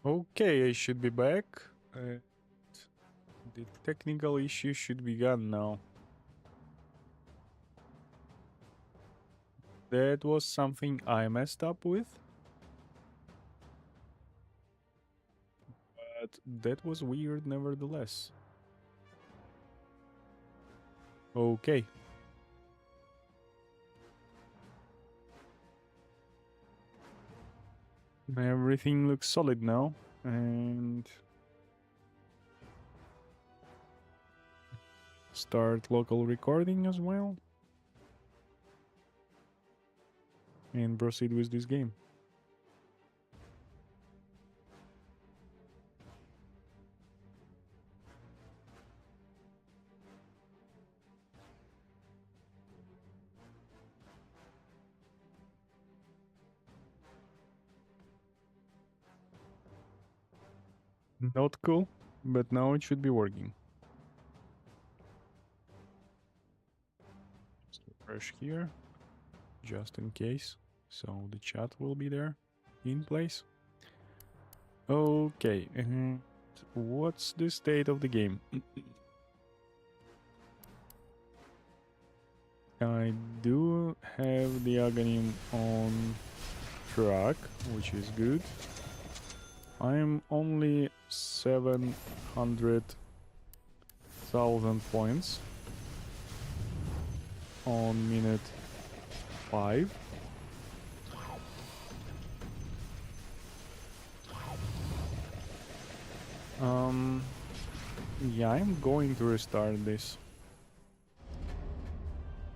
Okay, I should be back. The technical issue should be gone now. That was something I messed up with. But that was weird nevertheless. Okay. Everything looks solid now. And start local recording as well. And proceed with this game. Not cool, but now it should be working. Just refresh here, just in case. So the chat will be there in place. Okay, and what's the state of the game? I do have the Aghanim on track, which is good. I'm only 700,000 points on minute 5. Yeah, I'm going to restart this.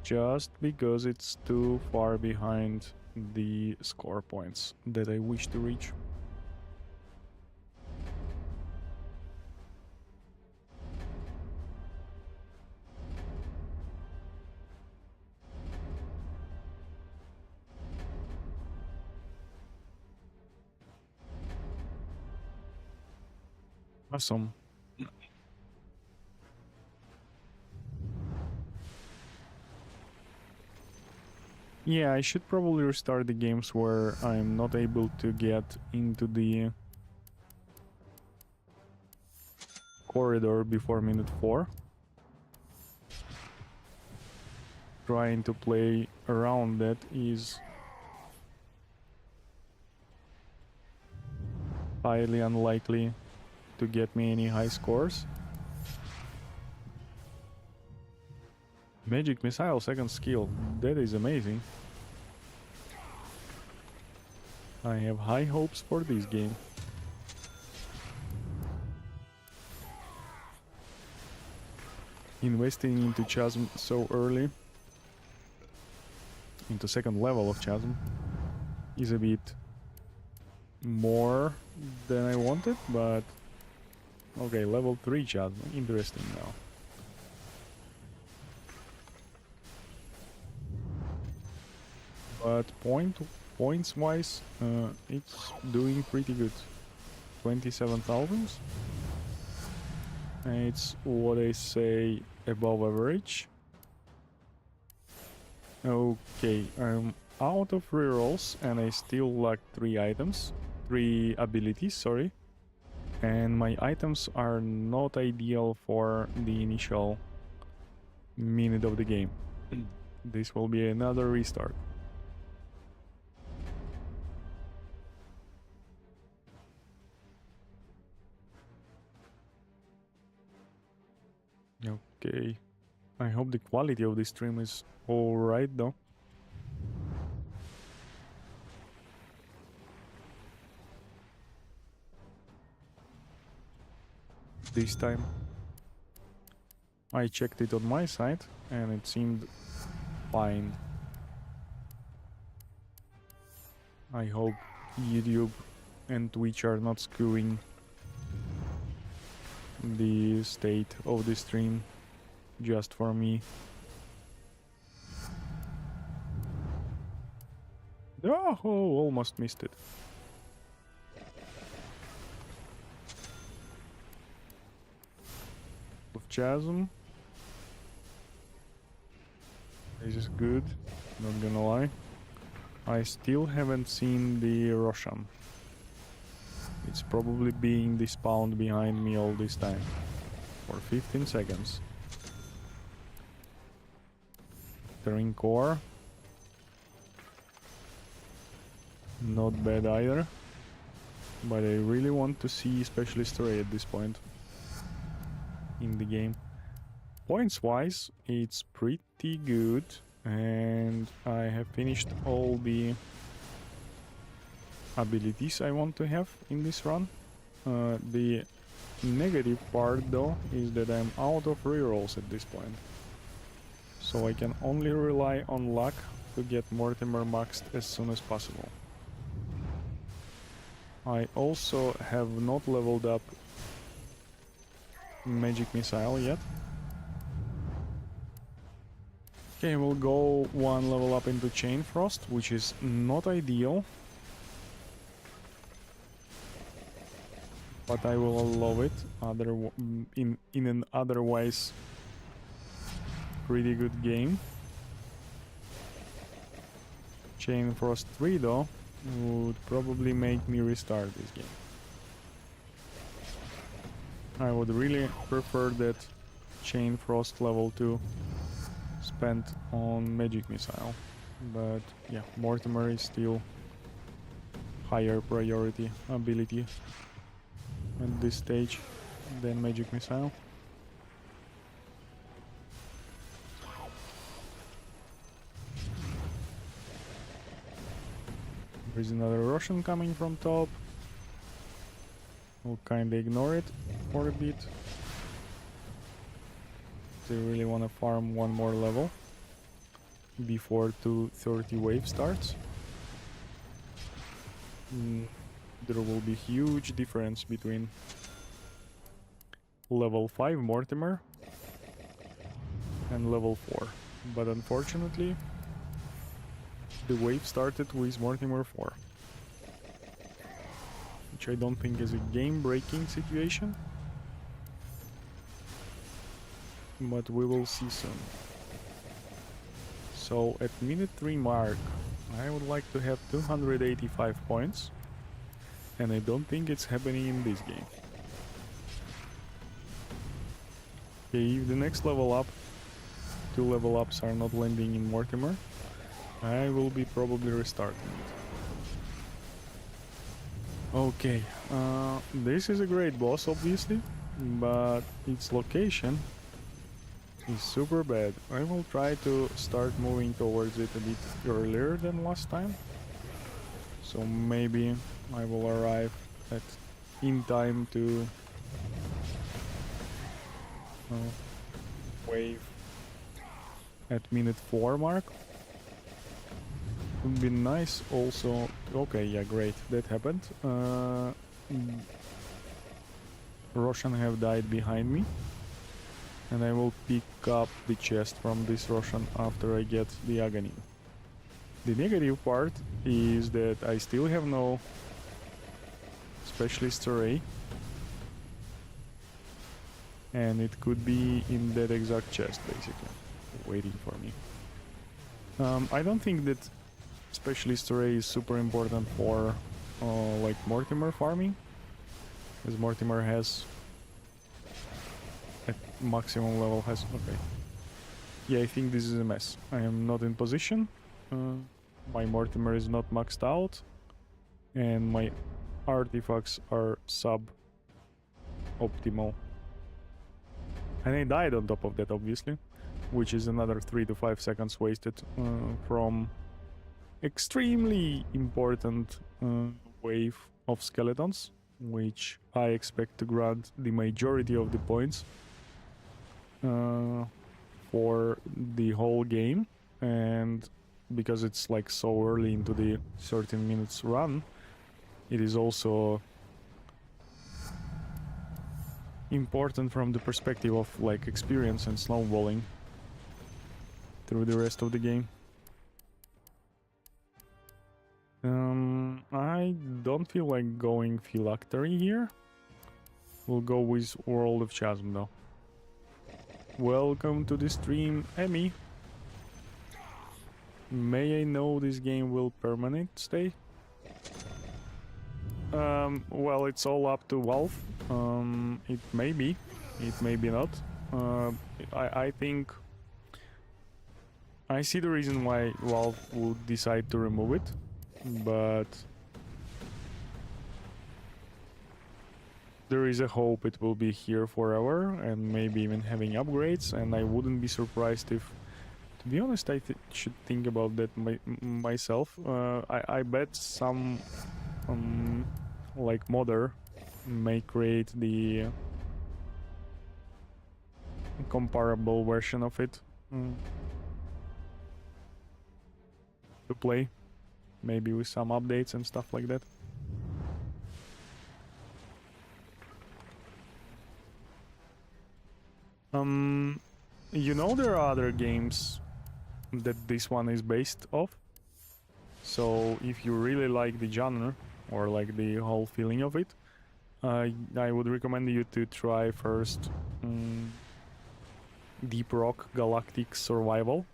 Just because it's too far behind the score points that I wish to reach. Awesome. Yeah, I should probably restart the games where I'm not able to get into the corridor before minute 4. Trying to play around that is highly unlikely to get me any high scores. Magic Missile second skill, that is amazing. I have high hopes for this game. Investing into Chasm so early, into second level of Chasm, is a bit more than I wanted, but okay, level 3 Chasm, interesting now. But points wise, it's doing pretty good. 27,000. It's what I say above average. Okay, I'm out of rerolls and I still lack 3 abilities, sorry. And my items are not ideal for the initial minute of the game. This will be another restart. Okay, I hope the quality of this stream is alright though. This time I checked it on my side and it seemed fine. I hope YouTube and Twitch are not skewing the state of the stream just for me. Oh, almost missed it. Of Chasm. This is good, not gonna lie. I still haven't seen the Roshan. It's probably being despawned behind me all this time. For 15 seconds. Terrain core. Not bad either. But I really want to see Specialist Array at this point in the game. Points wise, it's pretty good. And I have finished all the abilities I want to have in this run. The negative part though is that I'm out of rerolls at this point. So I can only rely on luck to get Mortimer maxed as soon as possible. I also have not leveled up Magic Missile yet. Okay, we'll go one level up into Chain Frost, which is not ideal. But I will allow it in an otherwise pretty good game. Chain Frost 3 though would probably make me restart this game. I would really prefer that Chain Frost level 2 spent on Magic Missile. But yeah, Mortimer is still higher priority ability at this stage than Magic Missile. There's another Russian coming from top. We'll kinda ignore it for a bit. They really wanna farm one more level before 230 wave starts. There will be huge difference between level 5 Mortimer and level 4. But unfortunately, the wave started with Mortimer 4. Which I don't think is a game-breaking situation. But we will see soon. So at minute 3 mark, I would like to have 285 points. And I don't think it's happening in this game. Okay, if the next level up, 2 level ups are not landing in Mortimer, I will be probably restarting it. Okay, this is a great boss obviously, but its location is super bad. I will try to start moving towards it a bit earlier than last time. So maybe I will arrive in time to wave at minute 4 mark. Would be nice also. Okay, yeah, great, that happened. Russian have died behind me, and I will pick up the chest from this Russian after I get the Aghanim. The negative part is that I still have no Specialist Array, and it could be in that exact chest basically, waiting for me. I don't think that Specialist Array is super important for like Mortimer farming, as Mortimer has at maximum level has. Okay, yeah, I think this is a mess. I am not in position. My Mortimer is not maxed out, and my artifacts are sub-optimal. And I died on top of that, obviously, which is another 3 to 5 seconds wasted from extremely important wave of skeletons, which I expect to grant the majority of the points for the whole game. And because it's like so early into the 13 minutes run, it is also important from the perspective of like experience and snowballing through the rest of the game. I don't feel like going Phylactery here. We'll go with World of Chasm though. Welcome to the stream, Emmy. May I know this game will permanent stay? Well, it's all up to Valve. It may be, it may be not. I think I see the reason why Valve would decide to remove it, but there is a hope it will be here forever and maybe even having upgrades, and I wouldn't be surprised if, to be honest, I should think about that myself. I bet some like modder may create the comparable version of it to play, maybe with some updates and stuff like that. You know, there are other games that this one is based off. So if you really like the genre or like the whole feeling of it, I would recommend you to try first Deep Rock Galactic Survival.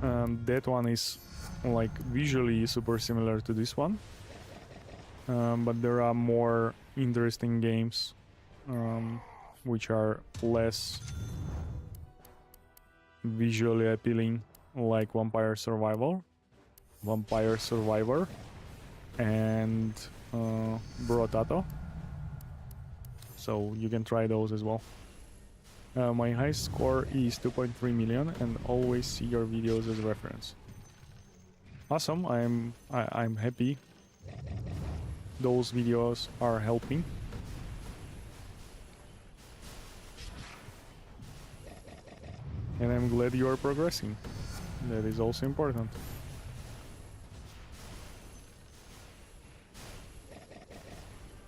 That one is like visually super similar to this one, but there are more interesting games which are less visually appealing, like Vampire Survivor, and Brotato. So you can try those as well. My highest score is 2.3 million, and always see your videos as reference. Awesome, I'm happy those videos are helping. And I'm glad you are progressing. That is also important.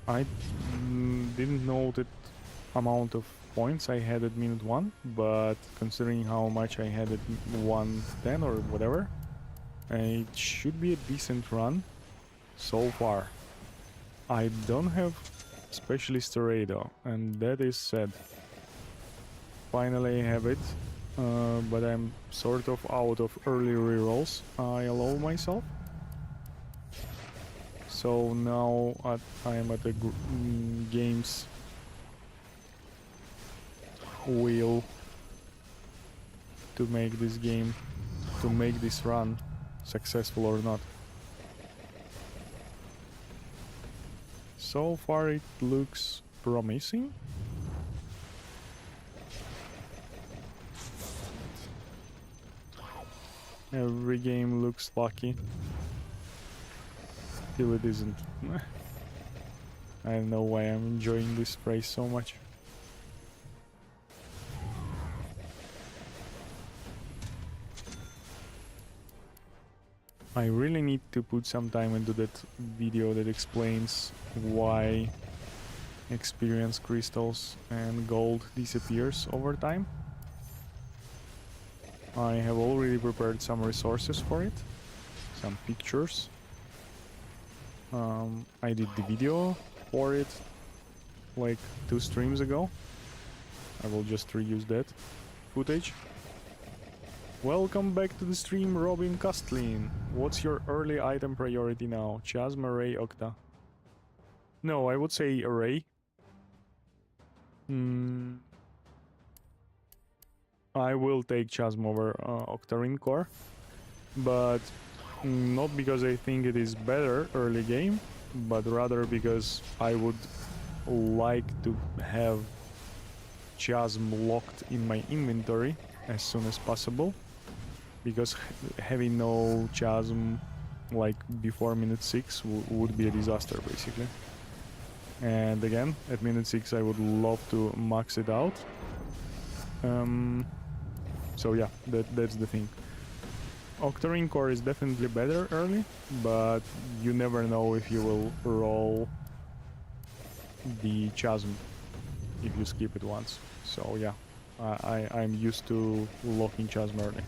I didn't know that amount of points I had at minute 1, but considering how much I had at 1:10 or whatever, it should be a decent run so far. I don't have Specialist Array though, and that is sad. Finally I have it, but I'm sort of out of early rerolls I allow myself. So now I am at the game's wheel to make this game, to make this run successful or not. So far it looks promising. Every game looks lucky till it isn't. I don't know why I'm enjoying this phrase so much. I really need to put some time into that video that explains why experience crystals and gold disappears over time. I have already prepared some resources for it, some pictures. I did the video for it like 2 streams ago. I will just reuse that footage. Welcome back to the stream, Robin Castlin. What's your early item priority now? Chasm, Array, Octa? No, I would say Array. I will take Chasm over Octarine Core, but not because I think it is better early game, but rather because I would like to have Chasm locked in my inventory as soon as possible, because having no Chasm like before minute 6 would be a disaster basically. And again, at minute 6 I would love to max it out. So yeah, that's the thing. Octarine Core is definitely better early, but you never know if you will roll the Chasm if you skip it once. So yeah, I'm used to locking Chasm early.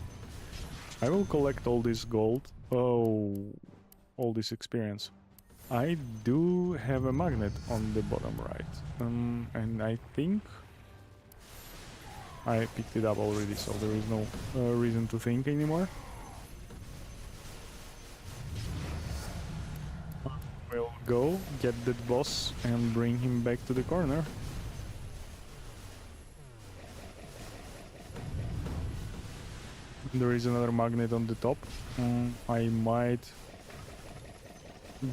I will collect all this gold. Oh, all this experience. I do have a magnet on the bottom right. And I think I picked it up already, so there is no reason to think anymore. go, get that boss, and bring him back to the corner. There is another magnet on the top. I might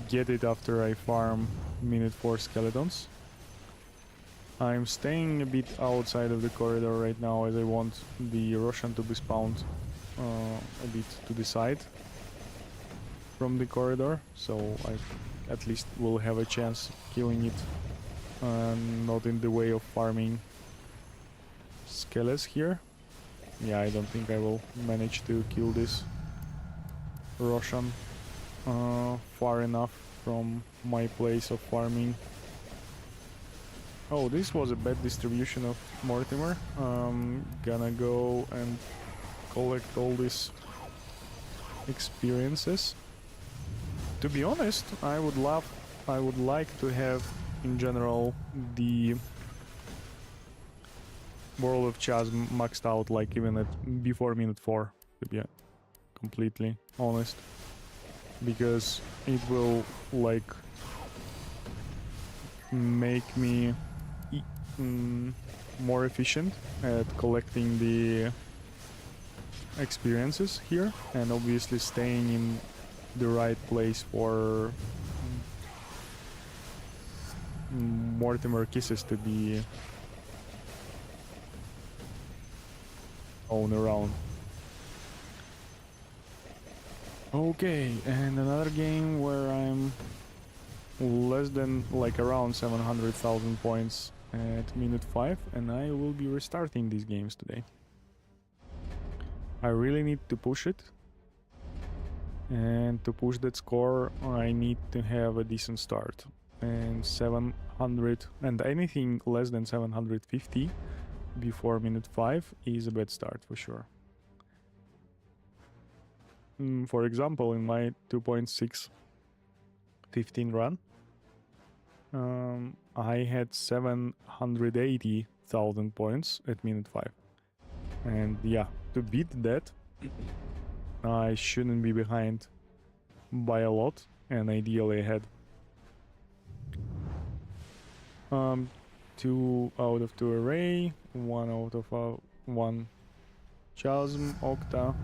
get it after I farm minute 4 skeletons. I'm staying a bit outside of the corridor right now as I want the Roshan to be spawned a bit to the side from the corridor, so I at least will have a chance killing it, not in the way of farming skeletons here. Yeah, I don't think I will manage to kill this Roshan far enough from my place of farming. Oh, this was a bad distribution of Mortimer. Gonna go and collect all these experiences. To be honest, I would like to have in general the World of Chasm maxed out, like even at before minute 4, to be completely honest, because it will like make me more efficient at collecting the experiences here, and obviously staying in the right place for Mortimer kisses to be thrown around. Okay, and another game where I'm less than, like, around 700,000 points at minute 5, and I will be restarting these games today. I really need to push it, and to push that score I need to have a decent start, and 700 and anything less than 750 before minute 5 is a bad start for sure. For example, in my 2.615 run, I had 780,000 points at minute 5. And yeah, to beat that, I shouldn't be behind by a lot, and ideally ahead. 2 out of 2 array, 1 out of 1 chasm, octa.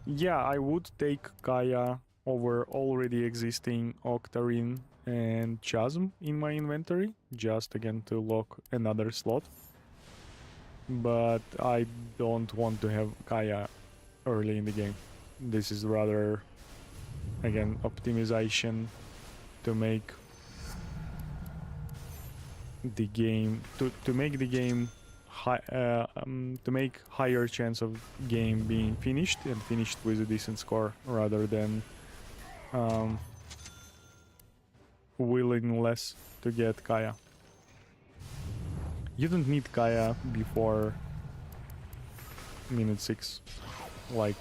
Yeah, I would take Kaya over already existing Octarine and Chasm in my inventory, just again to lock another slot. But I don't want to have Kaya early in the game. This is rather, again, optimization to make the game to make the game to make higher chance of game being finished, and finished with a decent score, rather than willing less to get Kaya. You don't need Kaya before minute 6. Like,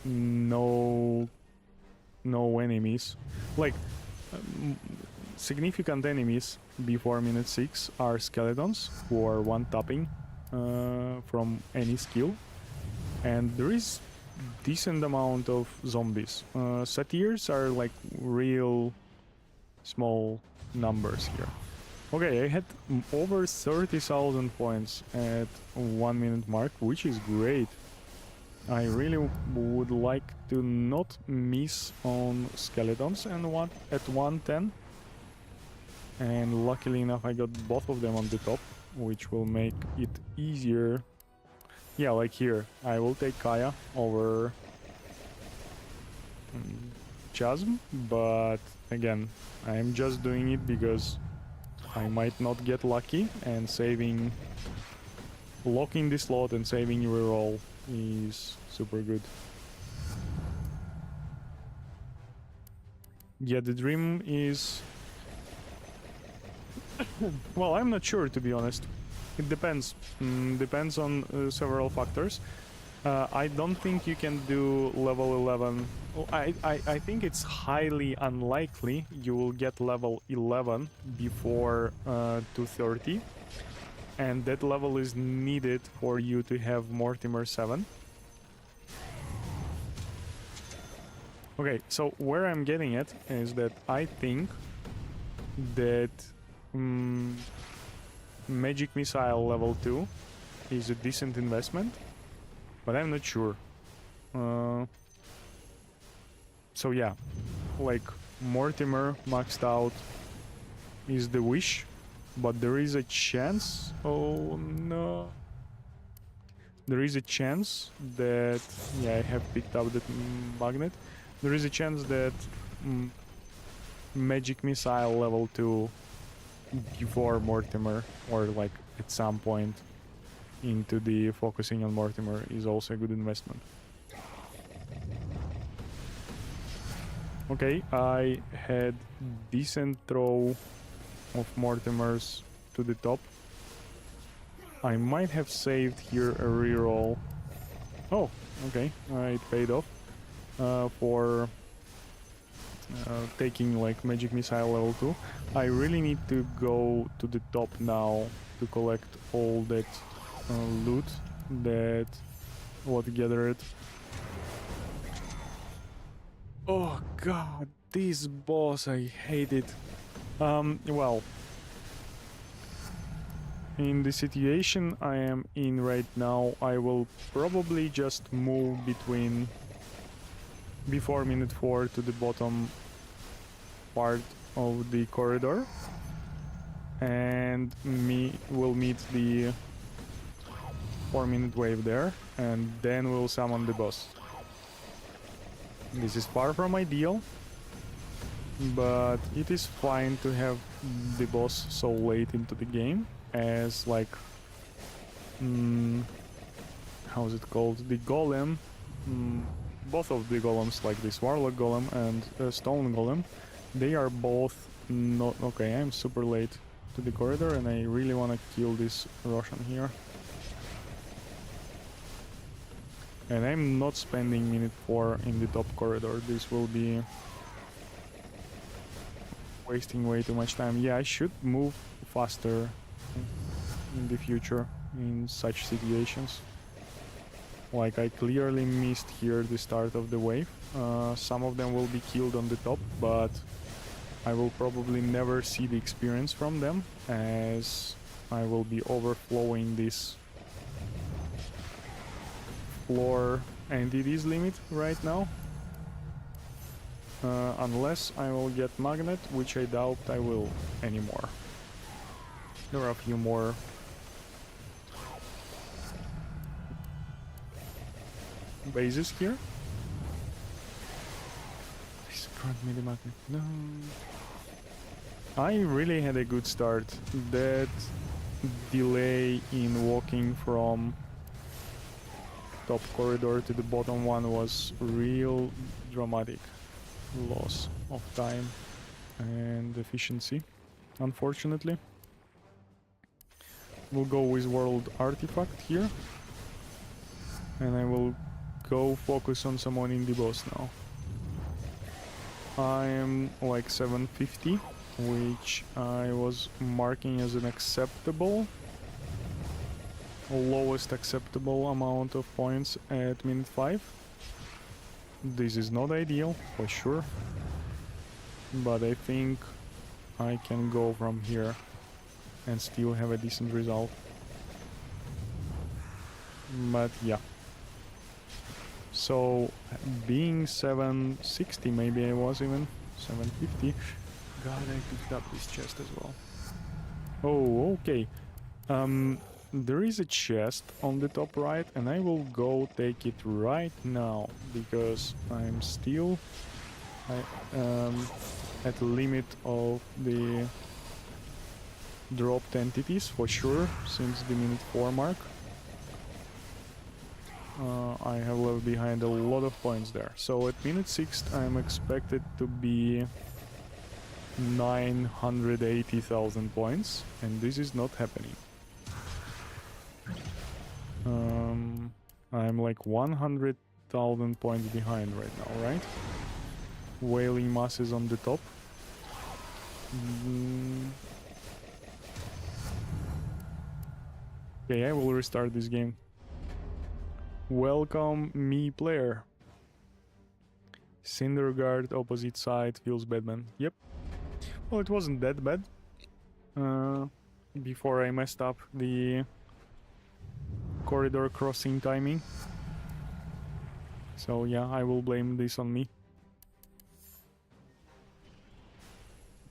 no enemies. Like, significant enemies before minute 6 are skeletons, who are one-tapping from any skill, and there is decent amount of zombies. Satyrs are like real small numbers here. Okay, I had over 30,000 points at 1 minute mark, which is great. I really would like to not miss on skeletons and at 110. And luckily enough I got both of them on the top, which will make it easier. Yeah, like here, I will take Kaya over Chasm, but again, I am just doing it because I might not get lucky, and locking the slot and saving your reroll is super good. Yeah, the dream is... well, I'm not sure, to be honest. It depends. Depends on several factors. I don't think you can do level 11. I think it's highly unlikely you will get level 11 before 230. And that level is needed for you to have Mortimer 7. Okay, so where I'm getting at is that I think that Magic Missile level 2 is a decent investment, but I'm not sure. So yeah, like Mortimer maxed out is the wish, but there is a chance. Oh no. There is a chance that, yeah, I have picked up that magnet. There is a chance that Magic Missile level 2 before Mortimer, or like at some point into the focusing on Mortimer, is also a good investment. Okay, I had decent throw of Mortimers to the top. I might have saved here a reroll. Oh, okay, it paid off for taking like Magic Missile level 2. I really need to go to the top now to collect all that loot that was gathered. Oh god, this boss, I hate it. Well, in the situation I am in right now, I will probably just move between before minute 4 to the bottom part of the corridor, and will meet the 4-minute wave there, and then we'll summon the boss. This is far from ideal, but it is fine to have the boss so late into the game, as like how's it called, the golem, both of the golems, like this warlock golem and stone golem, they are both not okay. I'm super late to the corridor and I really want to kill this Roshan here, and I'm not spending minute 4 in the top corridor. This will be wasting way too much time. Yeah, I should move faster in the future in such situations. Like, I clearly missed here the start of the wave. Some of them will be killed on the top, but I will probably never see the experience from them, as I will be overflowing this floor entities limit right now. Unless I will get magnet, which I doubt I will anymore. There are a few more bases here. Please grant me the magnet. No. I really had a good start. That delay in walking from top corridor to the bottom one was real dramatic loss of time and efficiency, unfortunately. We'll go with World Artifact here, and I will go focus on summoning the boss now. I am like 750, which I was marking as an acceptable, lowest acceptable amount of points at minute 5. This is not ideal, for sure, but I think I can go from here and still have a decent result. But yeah. So, being 760, maybe I was even 750. God, I picked up this chest as well. Oh, okay. There is a chest on the top right, and I will go take it right now, because I'm still at the limit of the dropped entities, for sure, since the minute 4 mark. I have left behind a lot of points there. So at minute 6 I'm expected to be 980,000 points, and this is not happening. I'm like 100,000 points behind right now, right? Wailing masses on the top. Okay, I will restart this game. Welcome, me player. Cinder Guard, opposite side, feels bad, man. Yep. Well, it wasn't that bad. Before I messed up the corridor crossing timing. So yeah, I will blame this on me.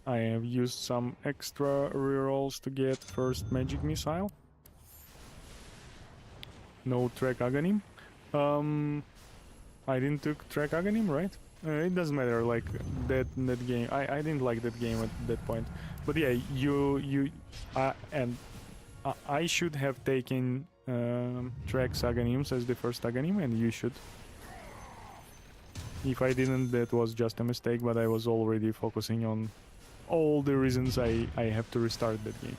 I have used some extra rerolls to get first magic missile. No track Aghanim. I didn't took track Aghanim, right? It doesn't matter. Like that game, I didn't like that game at that point. But yeah, I should have taken track Aghanims as the first Aghanim, and you should. If I didn't, that was just a mistake. But I was already focusing on all the reasons I have to restart that game.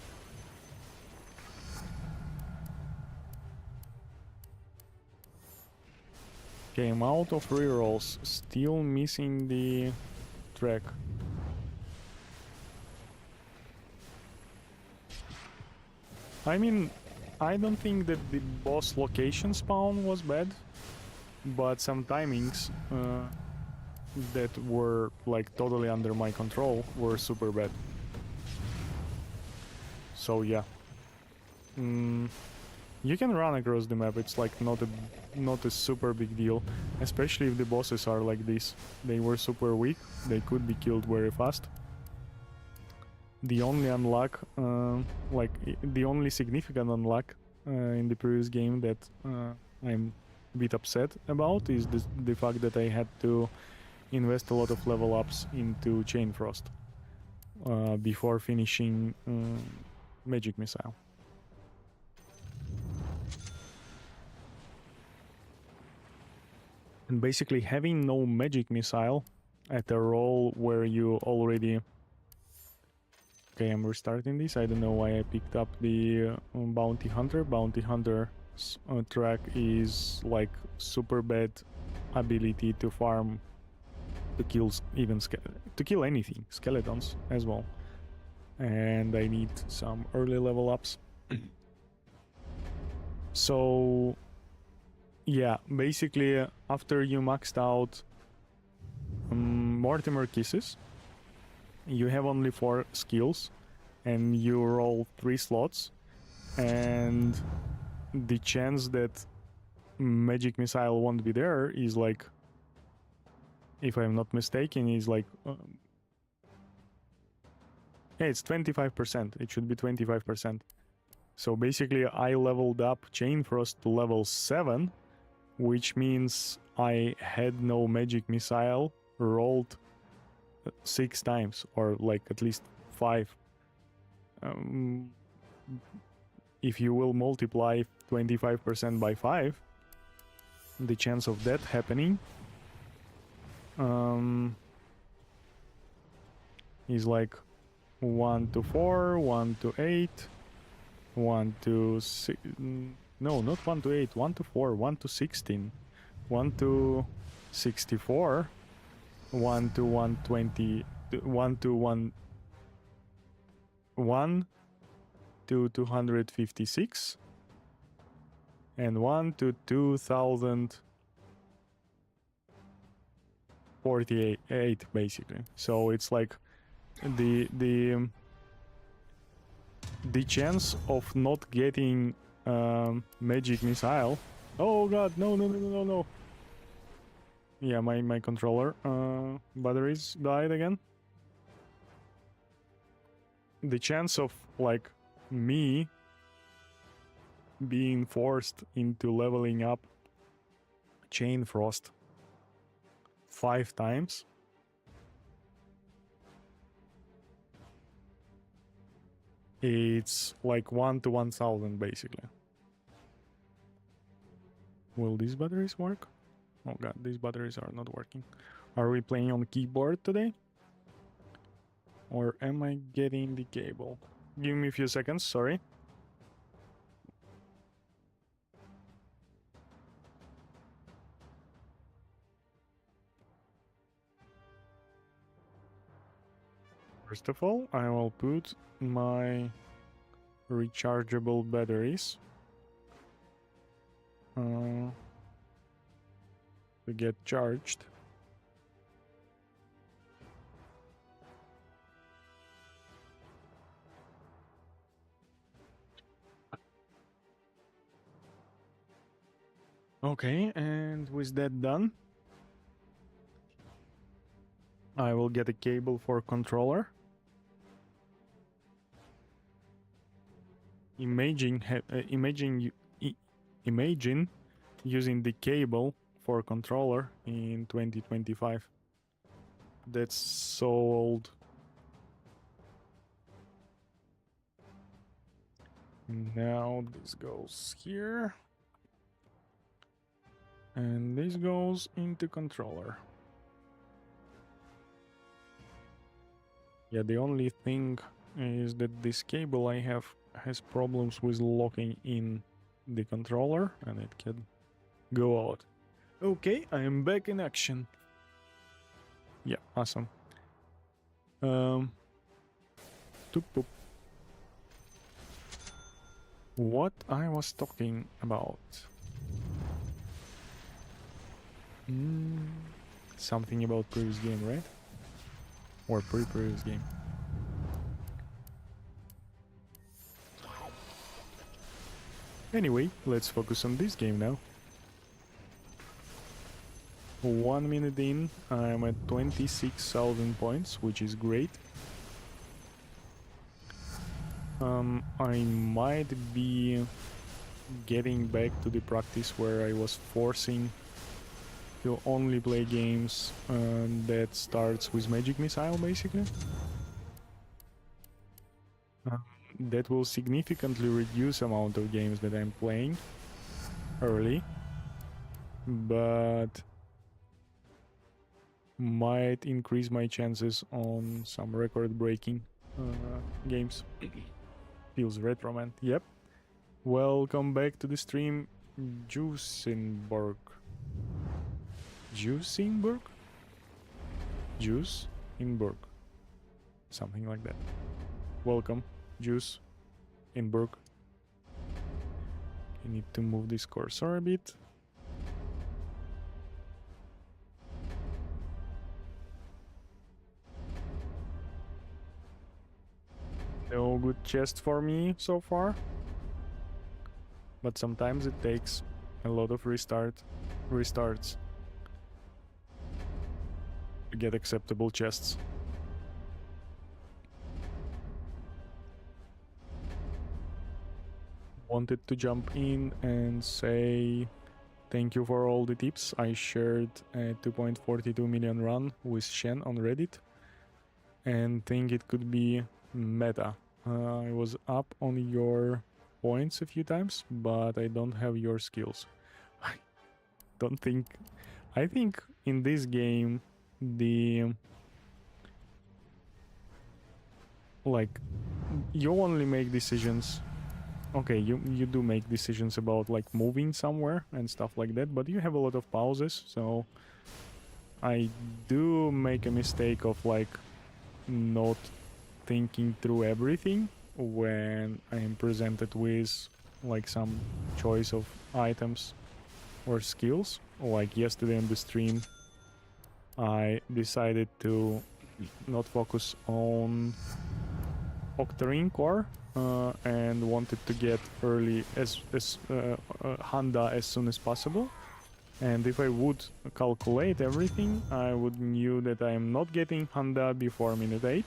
Okay, I'm out of rerolls, still missing the track. I mean, I don't think that the boss location spawn was bad, but some timings that were like totally under my control were super bad. So yeah. You can run across the map, it's like not a super big deal, especially if the bosses are like this. They were super weak, they could be killed very fast. The only unluck, the only significant unluck in the previous game that I'm a bit upset about is the fact that I had to invest a lot of level ups into Chain Frost before finishing Magic Missile. And basically having no magic missile at a role where you already... Okay, I'm restarting this. I don't know why I picked up the Bounty Hunter. Bounty Hunter's track is like super bad ability to farm, to kill to kill anything, skeletons as well. And I need some early level ups. So... yeah, basically after you maxed out Mortimer Kisses, you have only 4 skills and you roll 3 slots, and the chance that Magic Missile won't be there is like, if I'm not mistaken, is like yeah, it's 25%. It should be 25%. So basically I leveled up Chain Frost to level 7, which means I had no magic missile rolled 6 times, or like at least 5. If you will multiply 25% by 5, the chance of that happening is like 1 to 4, 1 to 8, 1 to 6... No, not 1 to 8, 1 to 4, 1 to 16, 1 to 64, 1 to 120, 1 to 1 to 256, and 1 to 2048 basically. So it's like the chance of not getting magic missile. Oh god, no. Yeah, my controller batteries died again. The chance of like me being forced into leveling up Chain Frost 5 times it's like 1 to 1000 basically. Will these batteries work? Oh god, these batteries are not working. Are we playing on keyboard today? Or am I getting the cable? Give me a few seconds, sorry. First of all, I will put my rechargeable batteries to get charged. Okay, and with that done, I will get a cable for controller. Imagine using the cable for controller in 2025. That's so old. Now this goes here. And this goes into controller. Yeah, the only thing is that this cable I have has problems with locking in the controller and it can go out. Okay, I am back in action. Yeah, awesome. Toop poop. What I was talking about. Something about previous game, right? Or pre-previous game. Anyway, let's focus on this game now. 1 minute in, I'm at 26,000 points, which is great. I might be getting back to the practice where I was forcing to only play games that starts with magic missile, basically. That will significantly reduce amount of games that I'm playing early, but might increase my chances on some record-breaking games. Feels retro, man. Yep. Welcome back to the stream, Juicenberg. Juicenberg? Juicenberg. Something like that. Welcome, Juicenberg. I need to move this cursor a bit. No good chest for me so far, but sometimes it takes a lot of restarts to get acceptable chests. Wanted to jump in and say thank you for all the tips. I shared a 2.42 million run with Shen on Reddit and think it could be meta. I was up on your points a few times, but I don't have your skills. I don't think... I think in this game, like, you only make decisions... Okay, you do make decisions about, like, moving somewhere and stuff like that, but you have a lot of pauses, so... I do make a mistake of, like, not thinking through everything when I am presented with like some choice of items or skills. Like yesterday on the stream, I decided to not focus on Octarine core and wanted to get early as Handa as soon as possible. And if I would calculate everything, I would knew that I am not getting Handa before minute 8.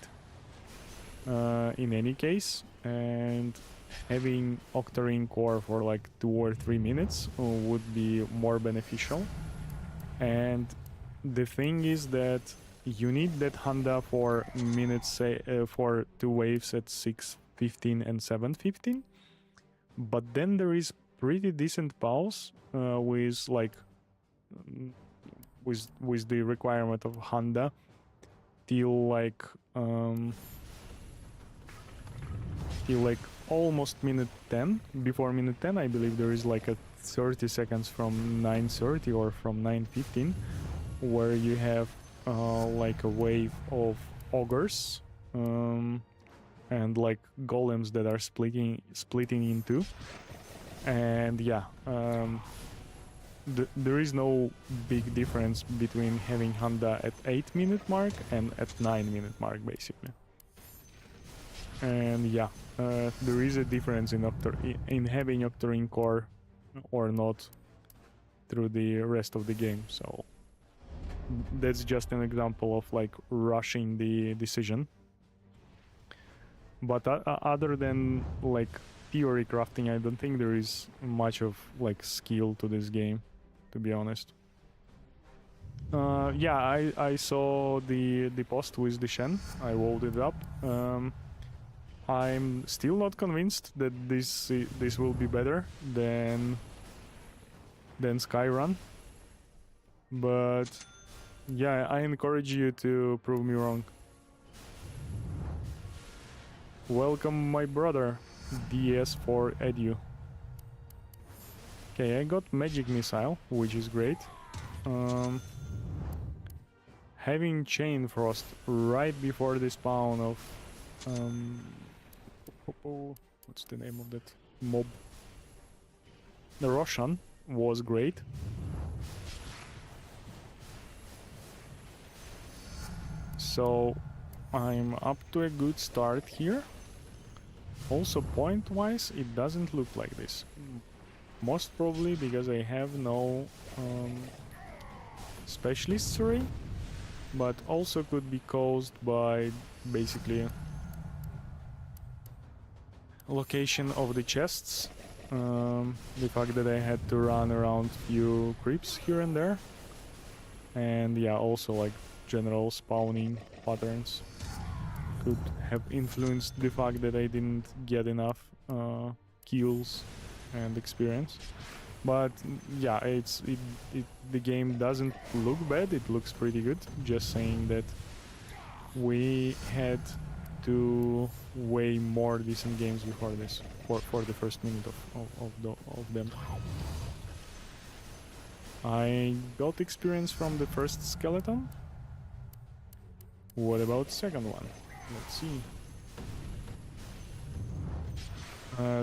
In any case, and having Octarine core for like 2 or 3 minutes would be more beneficial. And the thing is that you need that Handa for minutes, say, for 2 waves at 6:15 and 7:15. But then there is pretty decent pause with like with the requirement of Handa till like almost minute 10. Before minute 10, I believe there is like a 30 seconds from 9:30 or from 9:15 where you have like a wave of ogres and like golems that are splitting in two. And yeah, there is no big difference between having Handa at 8-minute mark and at 9-minute mark, basically. And yeah, there is a difference in having Octarine core or not through the rest of the game. So that's just an example of like rushing the decision. But other than like theory crafting, I don't think there is much of like skill to this game, to be honest. Yeah, I saw the post with the Shen. I voted it up. I'm still not convinced that this will be better than Skyrun, but yeah, I encourage you to prove me wrong. Welcome, my brother, DS4 Edu. Okay, I got Magic Missile, which is great. Having Chain Frost right before the spawn of what's the name of that mob? The Roshan was great. So I'm up to a good start here. Also, point-wise, it doesn't look like this. Most probably because I have no specialist array, but also could be caused by basically location of the chests. The fact that I had to run around few creeps here and there, and yeah, also like general spawning patterns could have influenced the fact that I didn't get enough kills and experience. But yeah, the game doesn't look bad, it looks pretty good. Just saying that we had to way more decent games before this, for the first minute of them. I got experience from the first skeleton. What about second one? Let's see.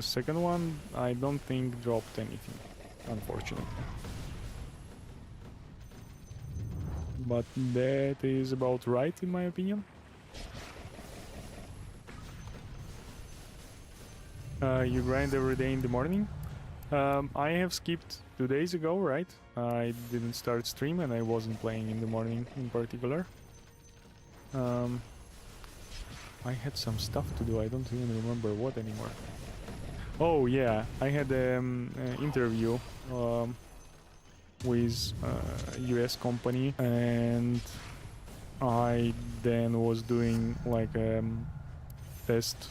Second one, I don't think dropped anything, unfortunately. But that is about right, in my opinion. You grind every day in the morning? I have skipped 2 days ago, right? I didn't start stream and I wasn't playing in the morning in particular. I had some stuff to do, I don't even remember what anymore. Oh yeah, I had an interview with a US company, and I then was doing like test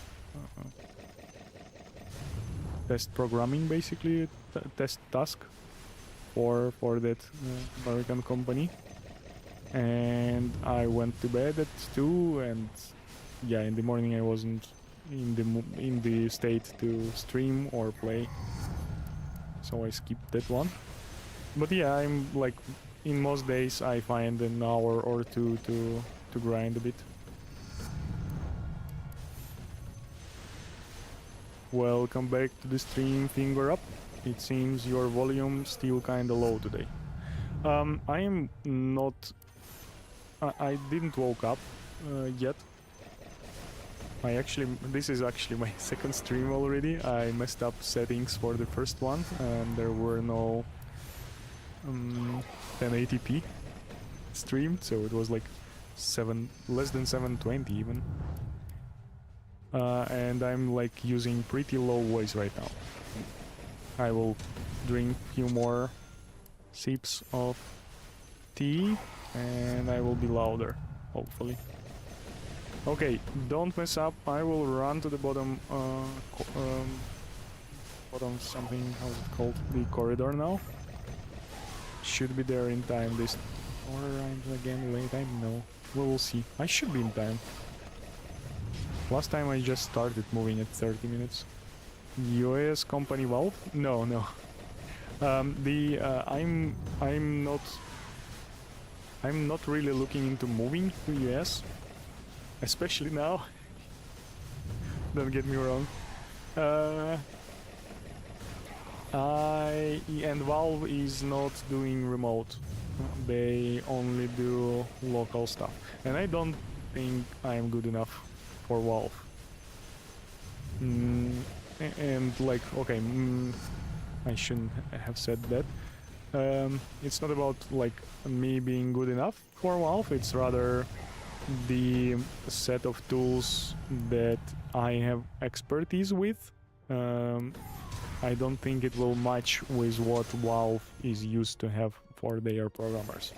programming, basically test task for that American company, and I went to bed at 2, and yeah, in the morning I wasn't in the state to stream or play, so I skipped that one. But yeah, I'm like, in most days I find an hour or two to grind a bit. Welcome back to the stream, finger up. It seems your volume still kinda low today. I am not... I didn't woke up yet. This is actually my second stream already. I messed up settings for the first one, and there were no 1080p streamed, so it was like less than 720 even. And I'm like using pretty low voice right now. I will drink a few more sips of tea and I will be louder, hopefully. Okay, don't mess up. I will run to the bottom bottom something, how's it called? The corridor now. Should be there in time this... Or I'm again late, I don't know. We will see. I should be in time. Last time I just started moving at 30 minutes. US company Valve? No. I'm not really looking into moving to US, especially now. Don't get me wrong. And Valve is not doing remote. They only do local stuff, and I don't think I'm good enough for Valve. And like, okay, I shouldn't have said that. It's not about like me being good enough for Valve, it's rather the set of tools that I have expertise with. I don't think it will match with what Valve is used to have for their programmers.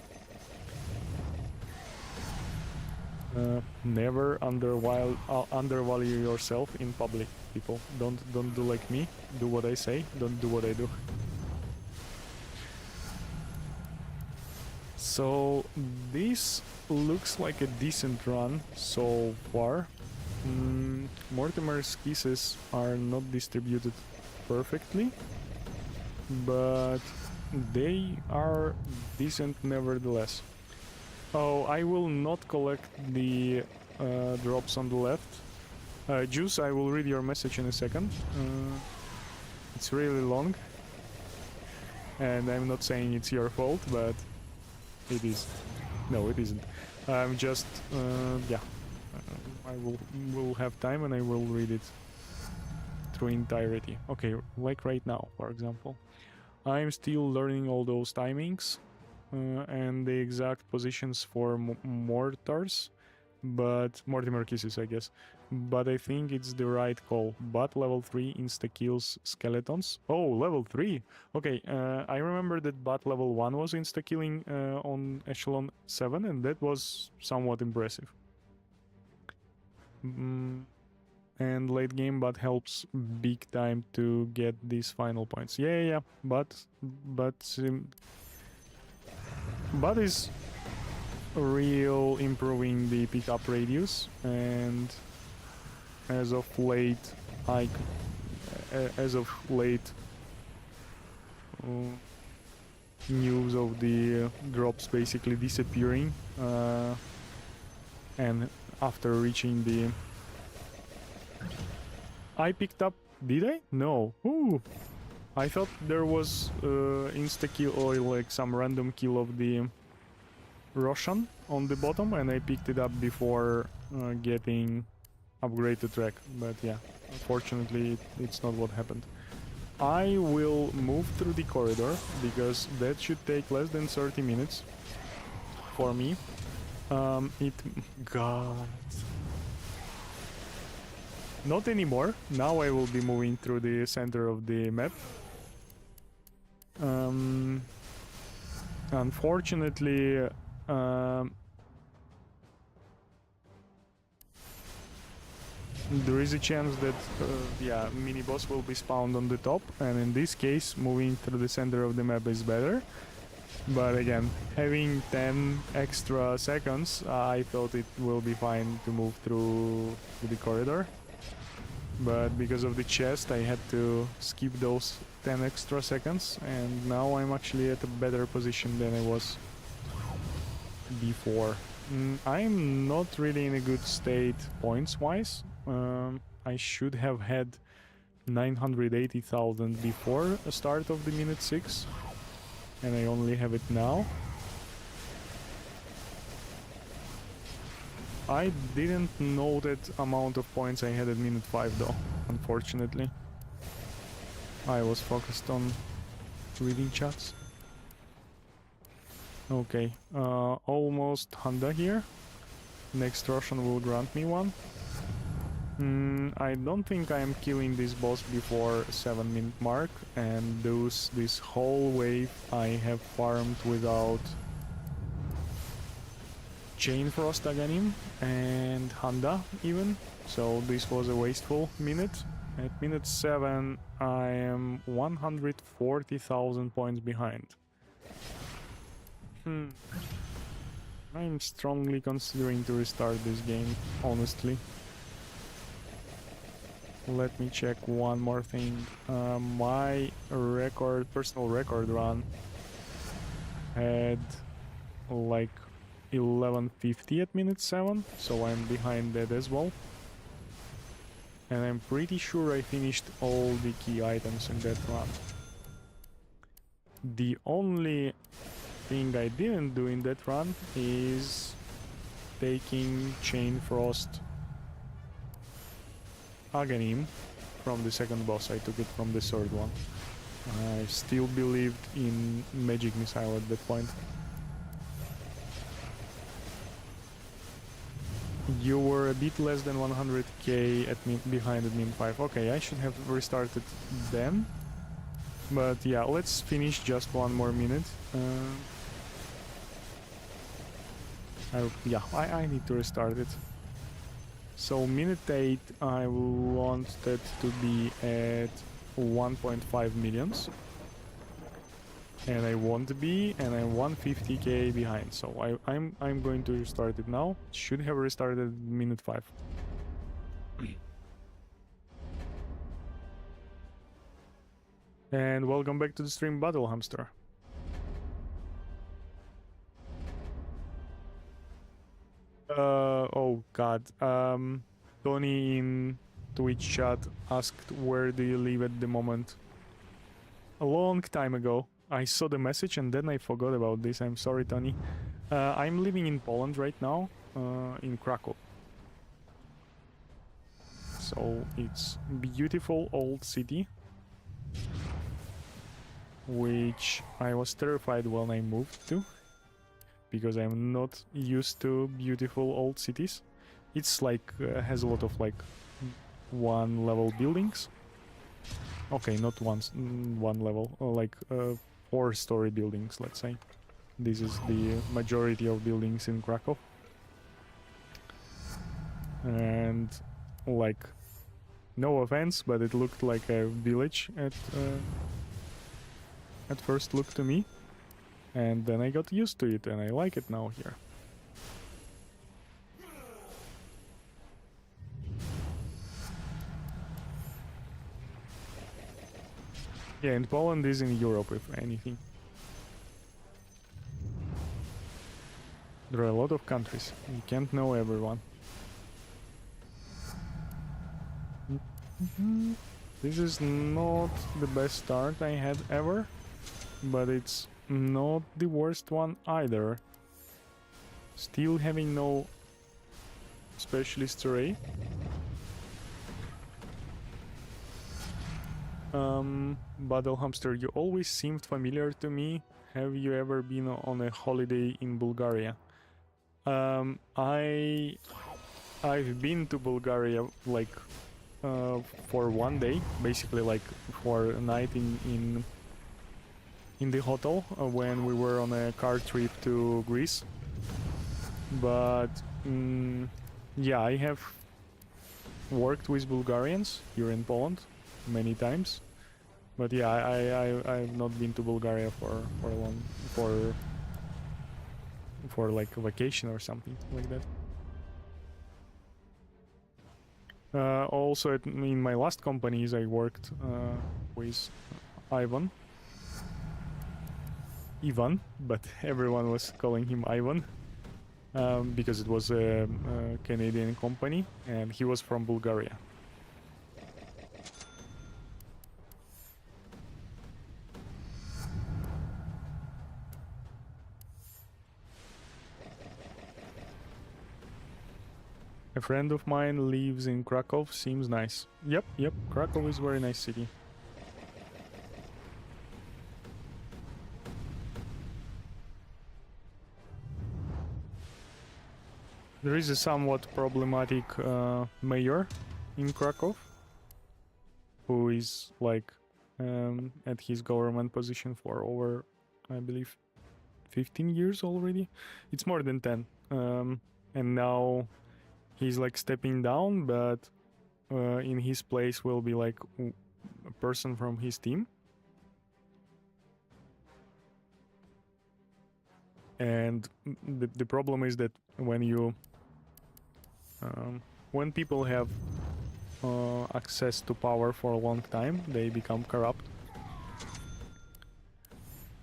Never undervalue yourself in public, people. Don't do like me. Do what I say. Don't do what I do. So this looks like a decent run so far. Mortimer's kisses are not distributed perfectly, but they are decent nevertheless. Oh, I will not collect the drops on the left. Juice, I will read your message in a second. It's really long, and I'm not saying it's your fault, but it is. No, it isn't. I'm just, yeah. I will have time and I will read it through entirety. Okay, like right now, for example. I'm still learning all those timings and the exact positions for mortars, but Mortimer kisses, I guess. But I think it's the right call. But level 3 insta-kills skeletons. Oh, level 3! Okay, I remember that but level 1 was insta-killing on Echelon 7, and that was somewhat impressive. And late game but helps big time to get these final points. Yeah, but is real improving the pickup radius, and as of late news of the drops basically disappearing, and after reaching the... I picked up... Did I? No. Ooh! I thought there was insta-kill or like some random kill of the Roshan on the bottom, and I picked it up before getting upgrade to track. But yeah, unfortunately it's not what happened. I will move through the corridor because that should take less than 30 minutes for me. God. Not anymore. Now I will be moving through the center of the map. Unfortunately, there is a chance that yeah, mini boss will be spawned on the top, and in this case moving through the center of the map is better. But again, having 10 extra seconds, I thought it will be fine to move through the corridor. But because of the chest, I had to skip those 10 extra seconds, and now I'm actually at a better position than I was before. I'm not really in a good state points-wise. I should have had 980,000 before the start of the minute 6, and I only have it now. I didn't know that amount of points I had at minute 5 though, unfortunately. I was focused on reading chats. Okay, almost Honda here. Next Russian will grant me one. I don't think I am killing this boss before 7-minute mark, and this whole wave I have farmed without Chain Frost Aganim and Honda even, so this was a wasteful minute. At minute 7 I am 140,000 points behind. I'm strongly considering to restart this game, honestly. Let me check one more thing. My personal record run had like 1150 at minute 7, so I'm behind that as well. And I'm pretty sure I finished all the key items in that run. The only thing I didn't do in that run is taking Chain Frost Aghanim from the second boss. I took it from the third one. I still believed in magic missile at that point. You were a bit less than 100k at behind at min 5. Okay, I should have restarted then. But yeah, let's finish just one more minute. I need to restart it. So minute 8, I want that to be at 1.5 millions. And I want to be, and I'm 150k behind. So I'm going to restart it now. Should have restarted minute 5. And welcome back to the stream, Battle Hamster. Oh god. Tony in Twitch chat asked where do you live at the moment. A long time ago. I saw the message and then I forgot about this. I'm sorry, Tony. I'm living in Poland right now, in Krakow. So it's beautiful old city, which I was terrified when I moved to, because I'm not used to beautiful old cities. It's like has a lot of like one level buildings. Okay, not one level, like 4-story buildings, let's say. This is the majority of buildings in Krakow. And like, no offense, but it looked like a village at first look to me. And then I got used to it and I like it now here. Yeah, and Poland is in Europe, if anything. There are a lot of countries. You can't know everyone. This is not the best start I had ever, but it's not the worst one either. Still having no specialist array. Battle Hamster, you always seemed familiar to me. Have you ever been on a holiday in Bulgaria? I've been to Bulgaria like for one day, basically like for a night in the hotel when we were on a car trip to Greece. But yeah, I have worked with Bulgarians here in Poland many times. But yeah, I've not been to Bulgaria for a long for like a vacation or something like that. Also, in my last companies, I worked with Ivan, but everyone was calling him Ivan because it was a Canadian company and he was from Bulgaria. A friend of mine lives in Krakow, seems nice. Yep, Krakow is a very nice city. There is a somewhat problematic mayor in Krakow, who is like at his government position for over, I believe, 15 years already. It's more than 10. And now he's like stepping down, but in his place will be like a person from his team. And the problem is that when you when people have access to power for a long time, they become corrupt.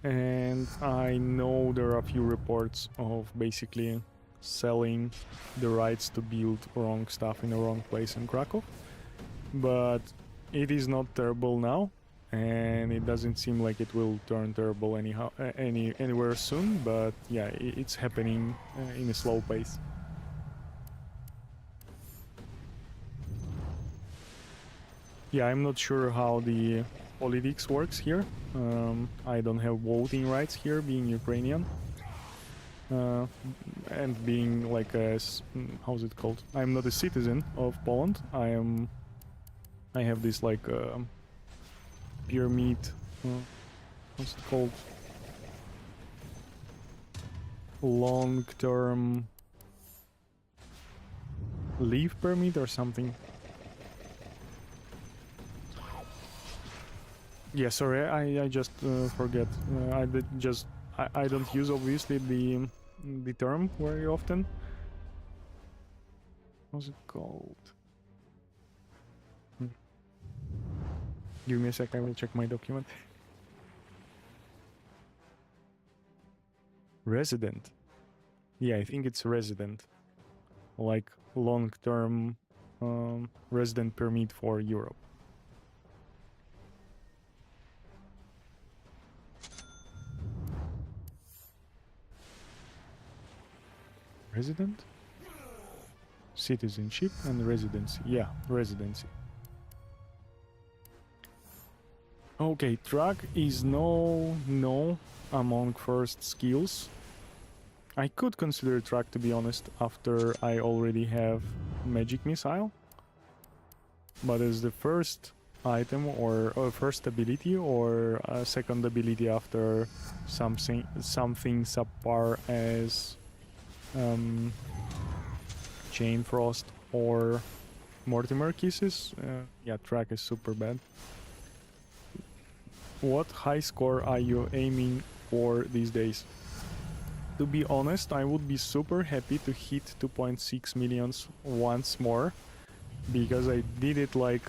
And I know there are a few reports of basically selling the rights to build wrong stuff in the wrong place in Krakow, but it is not terrible now, and it doesn't seem like it will turn terrible anywhere soon. But yeah, it's happening in a slow pace. Yeah, I'm not sure how the politics works here. I don't have voting rights here, being Ukrainian. And being like how's it called? I'm not a citizen of Poland. I have this like pyramid. What's it called? Long-term leave permit or something. Yeah, sorry, I just forget. I don't use obviously the term very often. What's it called? Give me a sec, I will check my document. Resident. Yeah, I think it's resident. Like long-term resident permit for Europe. Resident? Citizenship and residency. Yeah, residency. Okay, track is no among first skills. I could consider track, to be honest, after I already have magic missile. But as the first item or first ability or a second ability after something subpar as Chain Frost or Mortimer Kisses, yeah, track is super bad. What high score are you aiming for these days? To be honest, I would be super happy to hit 2.6 millions once more, because I did it like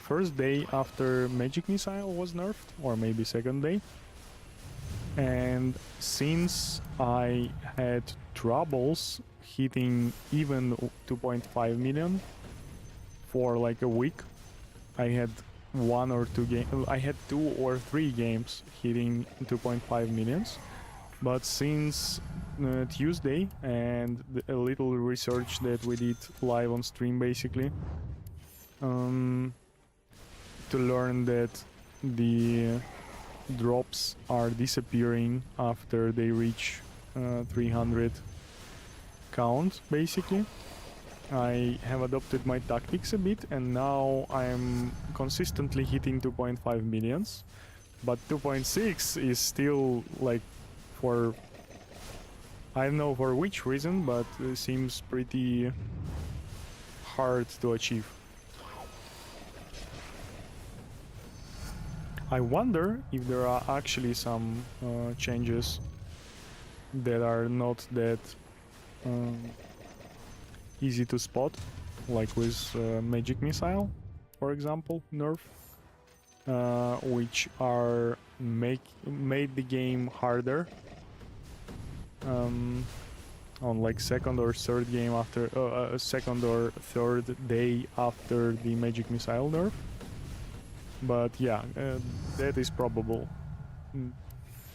first day after Magic Missile was nerfed, or maybe second day. And since I had troubles hitting even 2.5 million for like a week, I had two or three games hitting 2.5 millions. But since Tuesday and a little research that we did live on stream, basically, to learn that the drops are disappearing after they reach 300 count, basically, I have adopted my tactics a bit, and now I'm consistently hitting 2.5 millions. But 2.6 is still like, for I don't know for which reason, but it seems pretty hard to achieve. I wonder if there are actually some changes that are not that easy to spot, like with Magic Missile, for example, nerf, which are made the game harder on like second or third game after second or third day after the Magic Missile nerf. But yeah, that is probable.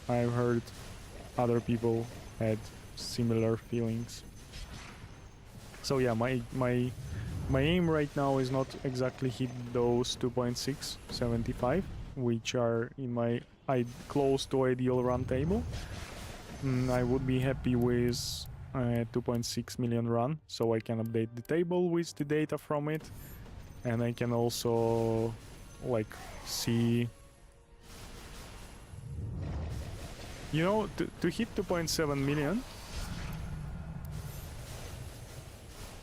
I've heard other people had similar feelings. So yeah, my aim right now is not exactly hit those 2.675, which are in my close to ideal run table. I would be happy with a 2.6 million run, so I can update the table with the data from it, and I can also like see, you know, to hit 2.7 million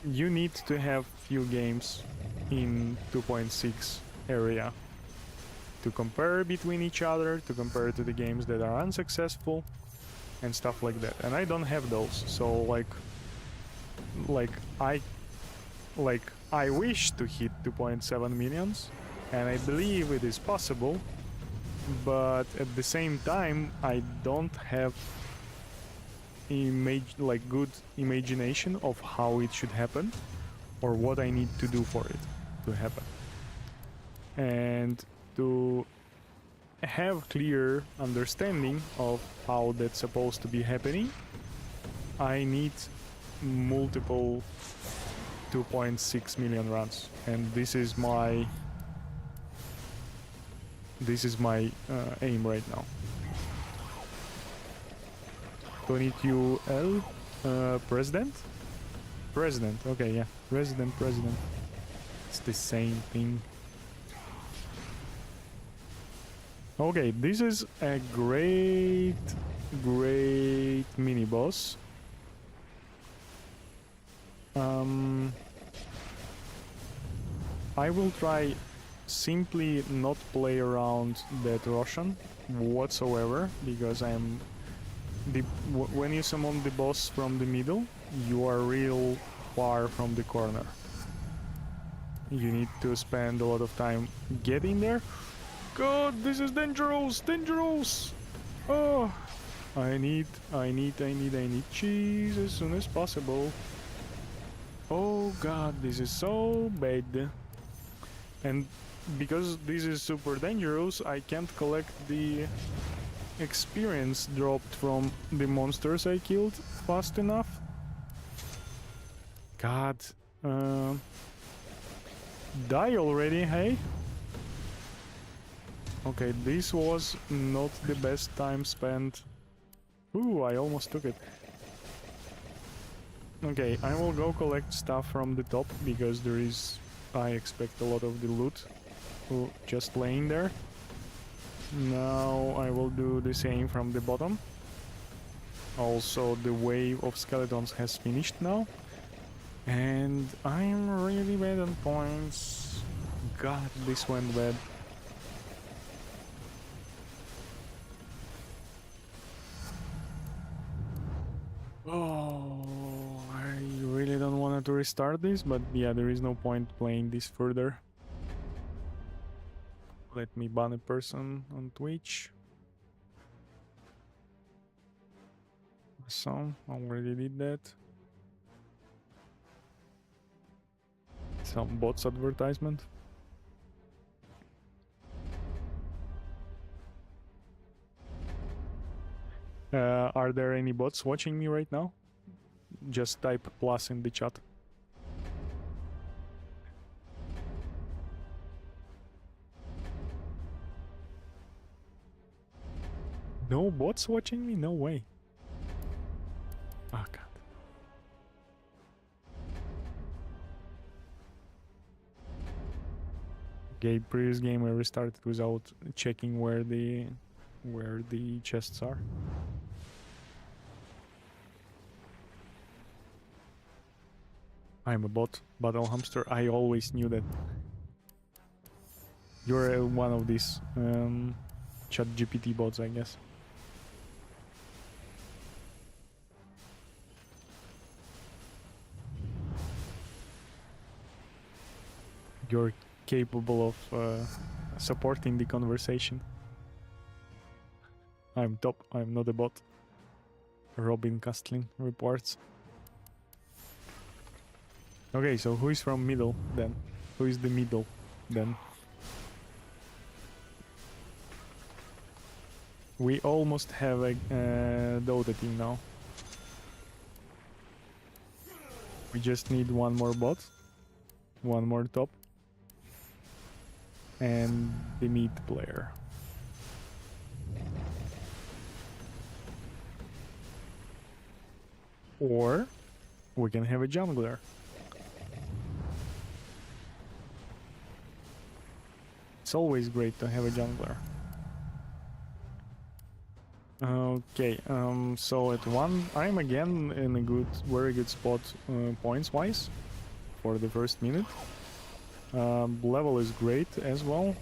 you need to have few games in 2.6 area to compare between each other, to compare to the games that are unsuccessful and stuff like that, and I don't have those. So like I wish to hit 2.7 millions, and I believe it is possible, but at the same time I don't have good imagination of how it should happen or what I need to do for it to happen. And to have clear understanding of how that's supposed to be happening, I need multiple 2.6 million runs, and this is my This is my aim right now. 22L, president? President, okay, yeah. President. It's the same thing. Okay, this is a great mini boss. I will try simply not play around that Roshan whatsoever, because when you summon the boss from the middle, you are real far from the corner. You need to spend a lot of time getting there. God, this is dangerous! Oh, I need cheese as soon as possible. Oh God, this is so bad. And because this is super dangerous, I can't collect the experience dropped from the monsters I killed fast enough. God. Die already, hey? Okay, this was not the best time spent. Ooh, I almost took it. Okay, I will go collect stuff from the top, because there is, I expect, a lot of the loot just laying there. Now I will do the same from the bottom. Also, the wave of skeletons has finished now. And I'm really bad on points. God, this went bad. Oh, I really don't want to restart this, but yeah, there is no point playing this further. Let me ban a person on Twitch. Some already did that. Some bots advertisement. Are there any bots watching me right now? Just type plus in the chat. No bots watching me? No way. Oh God. Okay, previous game I restarted without checking where the chests are. I'm a bot, Battle Hamster. I always knew that. You're one of these ChatGPT bots, I guess. You're capable of supporting the conversation. I'm top, I'm not a bot. Robin Castlin reports. Okay, so who is from middle then? Who is the middle then? We almost have a Dota team now. We just need one more bot, one more top, and the mid player. Or we can have a jungler. It's always great to have a jungler. Okay, so at 1, I'm again in a very good spot points-wise for the first minute. Level is great as well.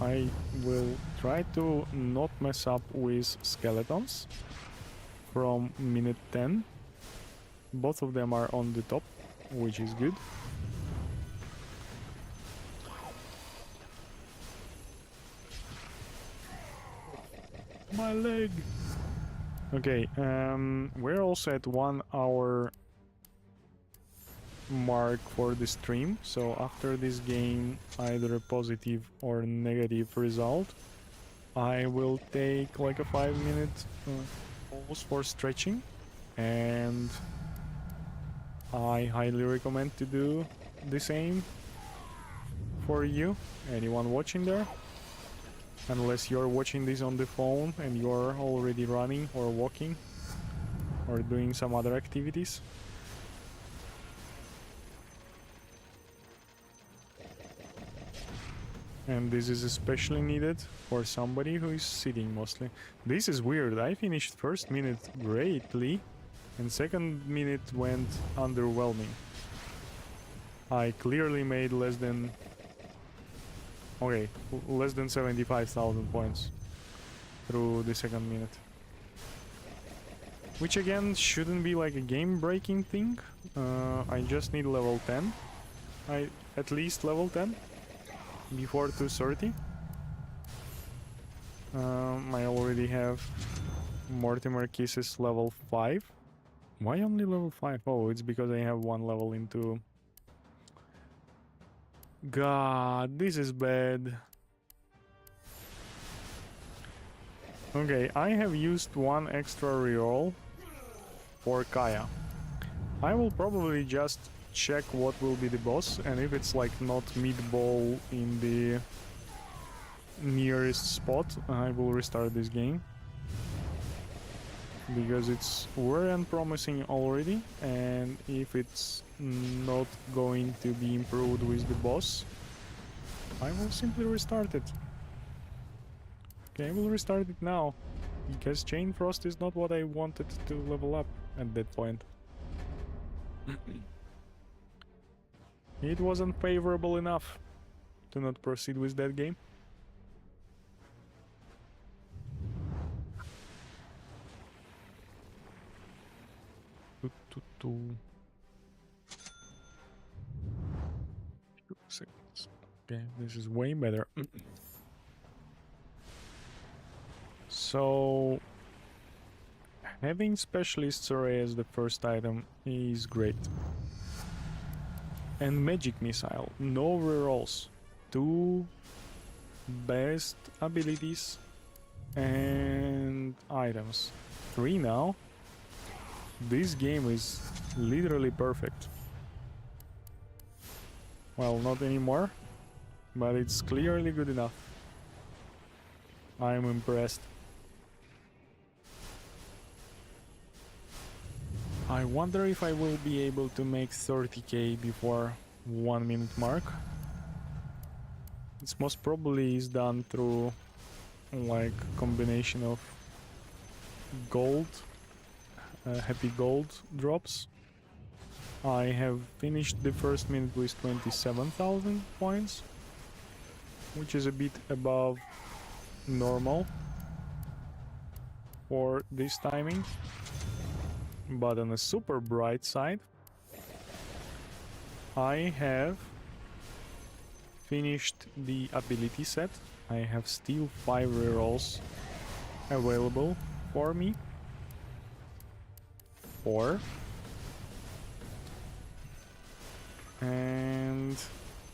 I will try to not mess up with skeletons from minute 10. Both of them are on the top, which is good. My leg! Okay, we're also at 1 hour mark for the stream, so after this game, either a positive or negative result, I will take like a 5-minute pause for stretching, and I highly recommend to do the same for you, anyone watching there. Unless you're watching this on the phone and you're already running or walking or doing some other activities. And this is especially needed for somebody who is sitting mostly. This is weird. I finished first minute greatly and second minute went underwhelming. I clearly made less than... Okay, less than 75,000 points through the second minute. Which again shouldn't be like a game-breaking thing. I just need level 10. At least level 10 before 230. I already have Mortimer Kisses level 5. Why only level 5? Oh, it's because I have one level into... God, this is bad. Okay, I have used one extra reroll for Kaya. I will probably just check what will be the boss, and if it's like not mid-ball in the nearest spot, I will restart this game. Because it's very unpromising already, and if it's not going to be improved with the boss, I will simply restart it. Okay, I will restart it now, because Chain Frost is not what I wanted to level up at that point. It wasn't favorable enough to not proceed with that game. Okay, this is way better. So, having Specialist's Array as the first item is great. And Magic Missile, no rerolls. 2 best abilities and items. 3 now. This game is literally perfect. Well, not anymore, but it's clearly good enough. I'm impressed. I wonder if I will be able to make 30k before 1 minute mark. This most probably is done through like combination of gold, happy gold drops. I have finished the first minute with 27,000 points, which is a bit above normal for this timing. But on a super bright side, I have finished the ability set. I have still 5 rerolls available for me. 4. And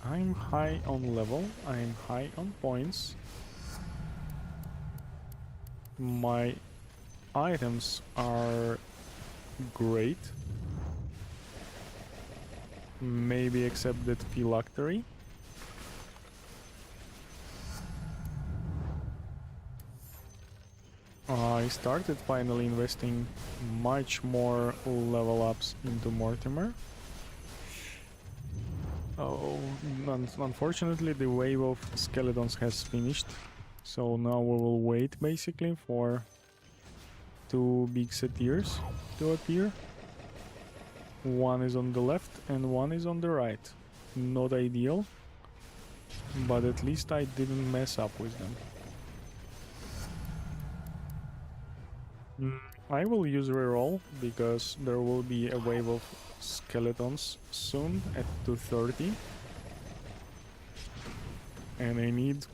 I'm high on level, I'm high on points. My items are great. Maybe except that phylactery. I started finally investing much more level ups into Mortimer. Oh, unfortunately the wave of skeletons has finished. So now we will wait basically for 2 big satyrs to appear. One is on the left and one is on the right. Not ideal, but at least I didn't mess up with them. I will use reroll because there will be a wave of skeletons soon at 230. And I need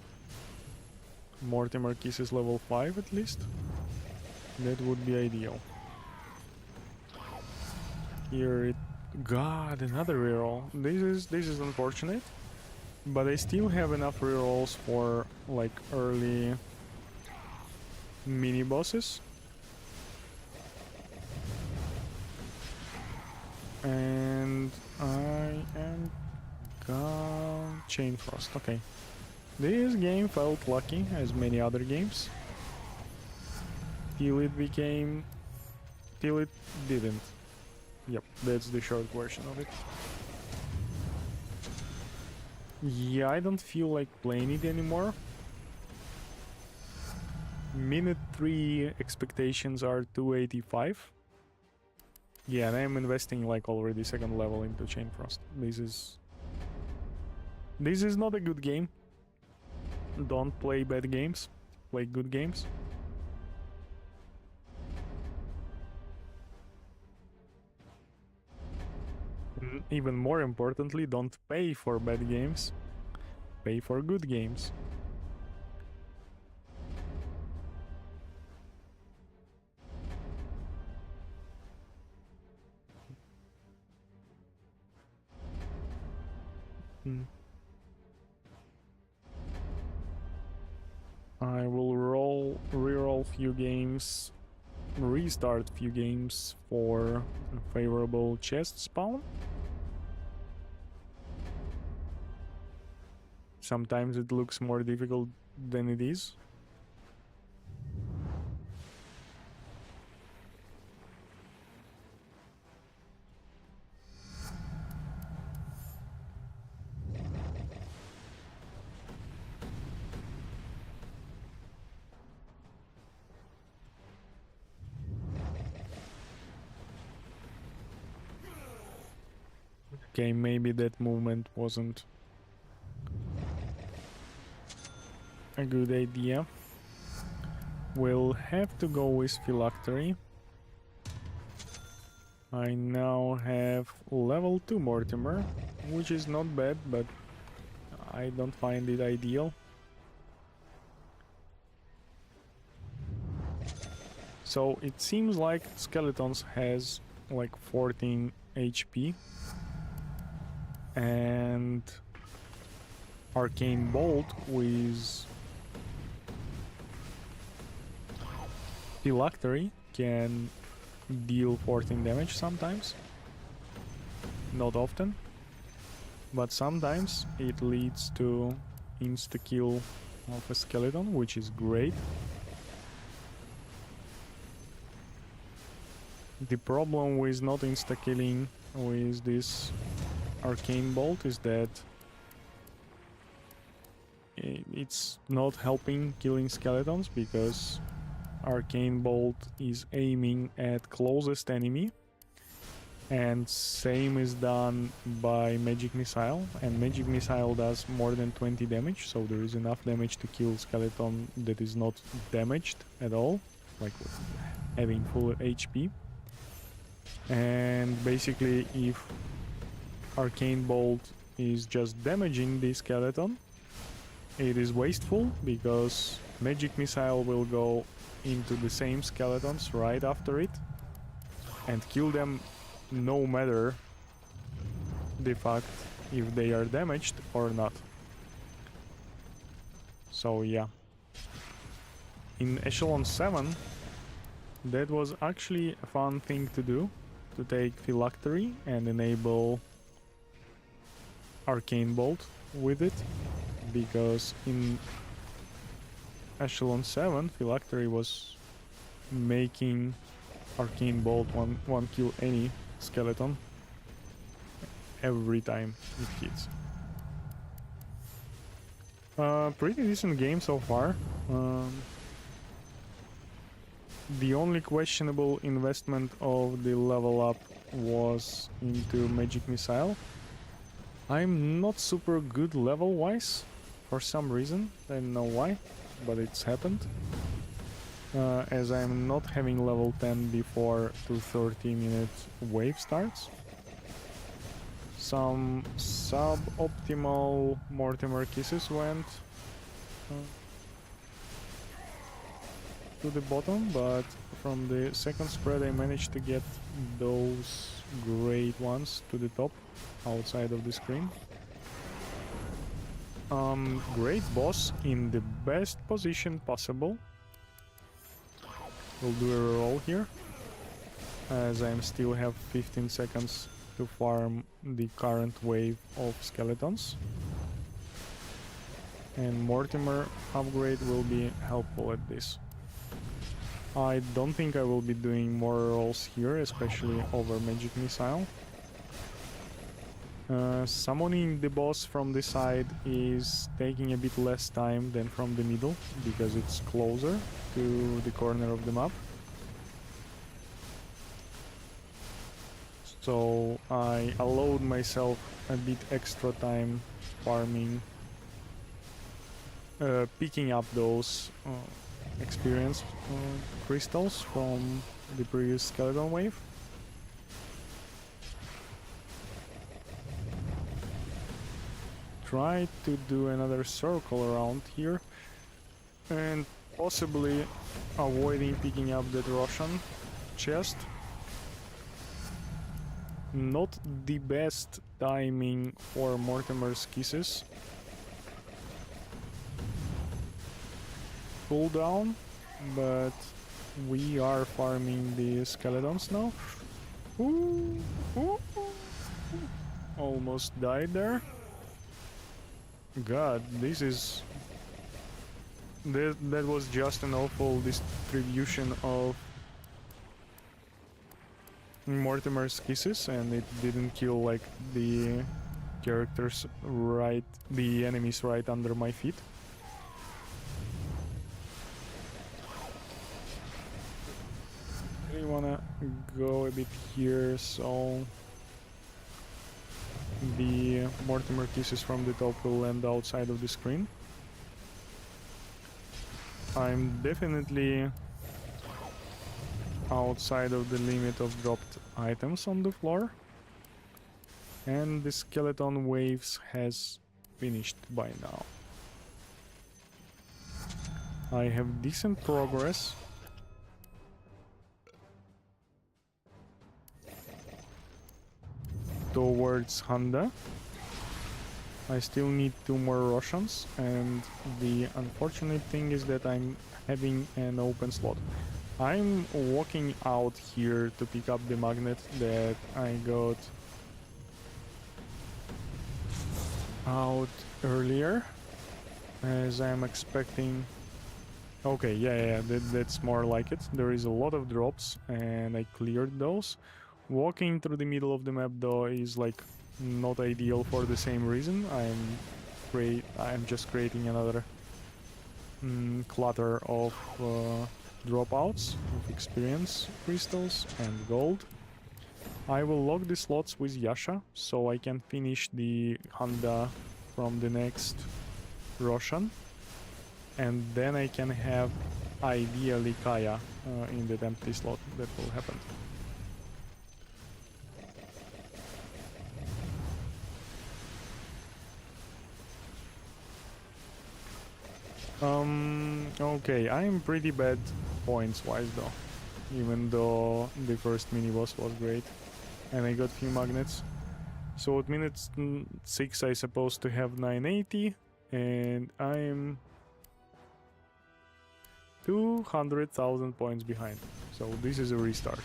Mortimer Kisses level 5 at least. That would be ideal. Here it... God, another reroll. This is unfortunate. But I still have enough rerolls for like early mini bosses. And I am gone. Chain Frost, okay. This game felt lucky as many other games. Till it became... till it didn't. Yep, that's the short version of it. Yeah, I don't feel like playing it anymore. Minute 3 expectations are 285. Yeah, and I'm investing like already second level into Chain Frost. This is not a good game. Don't play bad games. Play good games. Even more importantly, don't pay for bad games. Pay for good games. I will reroll few games, restart few games for a favorable chest spawn. Sometimes it looks more difficult than it is. Okay, maybe that movement wasn't a good idea. We'll have to go with Phylactery. I now have level 2 Mortimer, which is not bad, but I don't find it ideal. So it seems like Skeletons has like 14 HP. And Arcane Bolt with Phylactery can deal 14 damage sometimes. Not often. But sometimes it leads to insta-kill of a skeleton, which is great. The problem with not insta-killing with this Arcane Bolt is that it's not helping killing skeletons because Arcane Bolt is aiming at closest enemy, and same is done by Magic Missile, and Magic Missile does more than 20 damage, so there is enough damage to kill skeleton that is not damaged at all, like having full HP. And basically if Arcane Bolt is just damaging the skeleton, it is wasteful because Magic Missile will go into the same skeletons right after it and kill them no matter the fact if they are damaged or not. So yeah. In Echelon 7 that was actually a fun thing to do, to take Phylactery and enable Arcane Bolt with it, because in Echelon 7 Phylactery was making Arcane Bolt one kill any skeleton every time it hits. Pretty decent game so far. The only questionable investment of the level up was into Magic Missile. I'm not super good level wise for some reason, I don't know why, but it's happened. As I'm not having level 10 before 230-minute wave starts. Some suboptimal Mortimer kisses went to the bottom, but from the second spread I managed to get those great ones to the top outside of the screen. Great boss in the best position possible. We'll do a roll here, as I still have 15 seconds to farm the current wave of skeletons. and Mortimer upgrade will be helpful at this. I don't think I will be doing more rolls here, especially over Magic Missile. Summoning the boss from the side is taking a bit less time than from the middle, because it's closer to the corner of the map. So I allowed myself a bit extra time farming, picking up those experience crystals from the previous skeleton wave. Try to do another circle around here and possibly avoiding picking up that Russian chest. Not the best timing for Mortimer's kisses. Cooldown, but we are farming the skeletons now. Ooh, ooh, ooh. Almost died there. God, this is... That was just an awful distribution of Mortimer's kisses, and it didn't kill like the characters right, the enemies right under my feet. I wanna go a bit here, so the Mortimer kisses from the top will land outside of the screen. I'm definitely outside of the limit of dropped items on the floor, and the skeleton waves has finished by now. I have decent progress. Towards Honda. I still need 2 more Russians, and the unfortunate thing is that I'm having an open slot. I'm walking out here to pick up the magnet that I got out earlier, as I'm expecting... Okay, yeah, that's more like it. There is a lot of drops, and I cleared those. Walking through the middle of the map though is like not ideal for the same reason. I'm just creating another clutter of dropouts of experience crystals and gold. I will lock the slots with Yasha so I can finish the Honda from the next Roshan, and then I can have ideally Kaya in that empty slot. That will happen. Okay, I'm pretty bad points-wise though, even though the first mini-boss was great, and I got few magnets. So at minute 6 I supposed to have 980, and I'm 200,000 points behind, so this is a restart.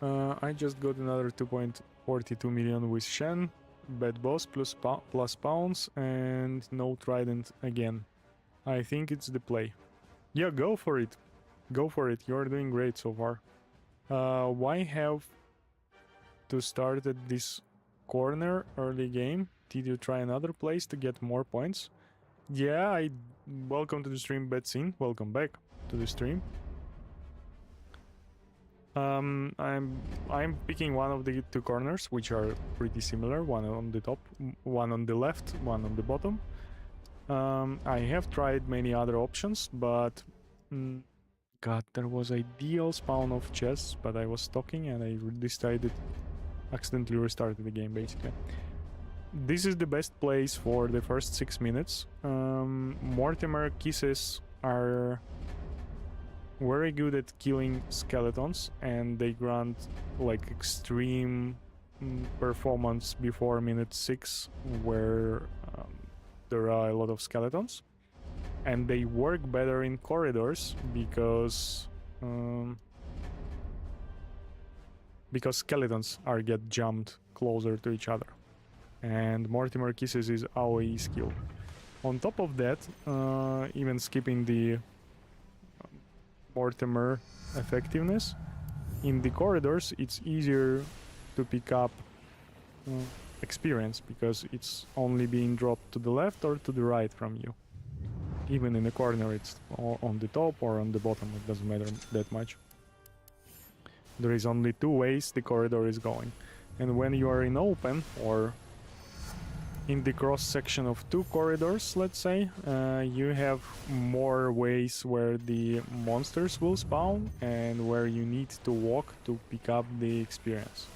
I just got another 2.42 million with Shen. Bad boss plus pounds, and no trident again. I think it's the play. Yeah, go for it. Go for it. You're doing great so far. Why have to start at this corner early game? Did you try another place to get more points? Yeah, welcome to the stream, Betsin. Welcome back to the stream. I'm picking one of the 2 corners, which are pretty similar, one on the top, one on the left, one on the bottom. I have tried many other options, but God, there was ideal spawn of chests, but I was stalking and I decided accidentally restarted the game basically. This is the best place for the first 6 minutes. Mortimer kisses are very good at killing skeletons, and they grant like extreme performance before minute 6, where there are a lot of skeletons, and they work better in corridors because skeletons get jumped closer to each other. and Mortimer Kisses is AoE skill. On top of that, even skipping the Mortimer effectiveness, in the corridors it's easier to pick up experience because it's only being dropped to the left or to the right from you. Even in the corner it's on the top or on the bottom, it doesn't matter that much. There is only two ways the corridor is going. And when you are in open or in the cross section of two corridors, let's say, you have more ways where the monsters will spawn and where you need to walk to pick up the experience.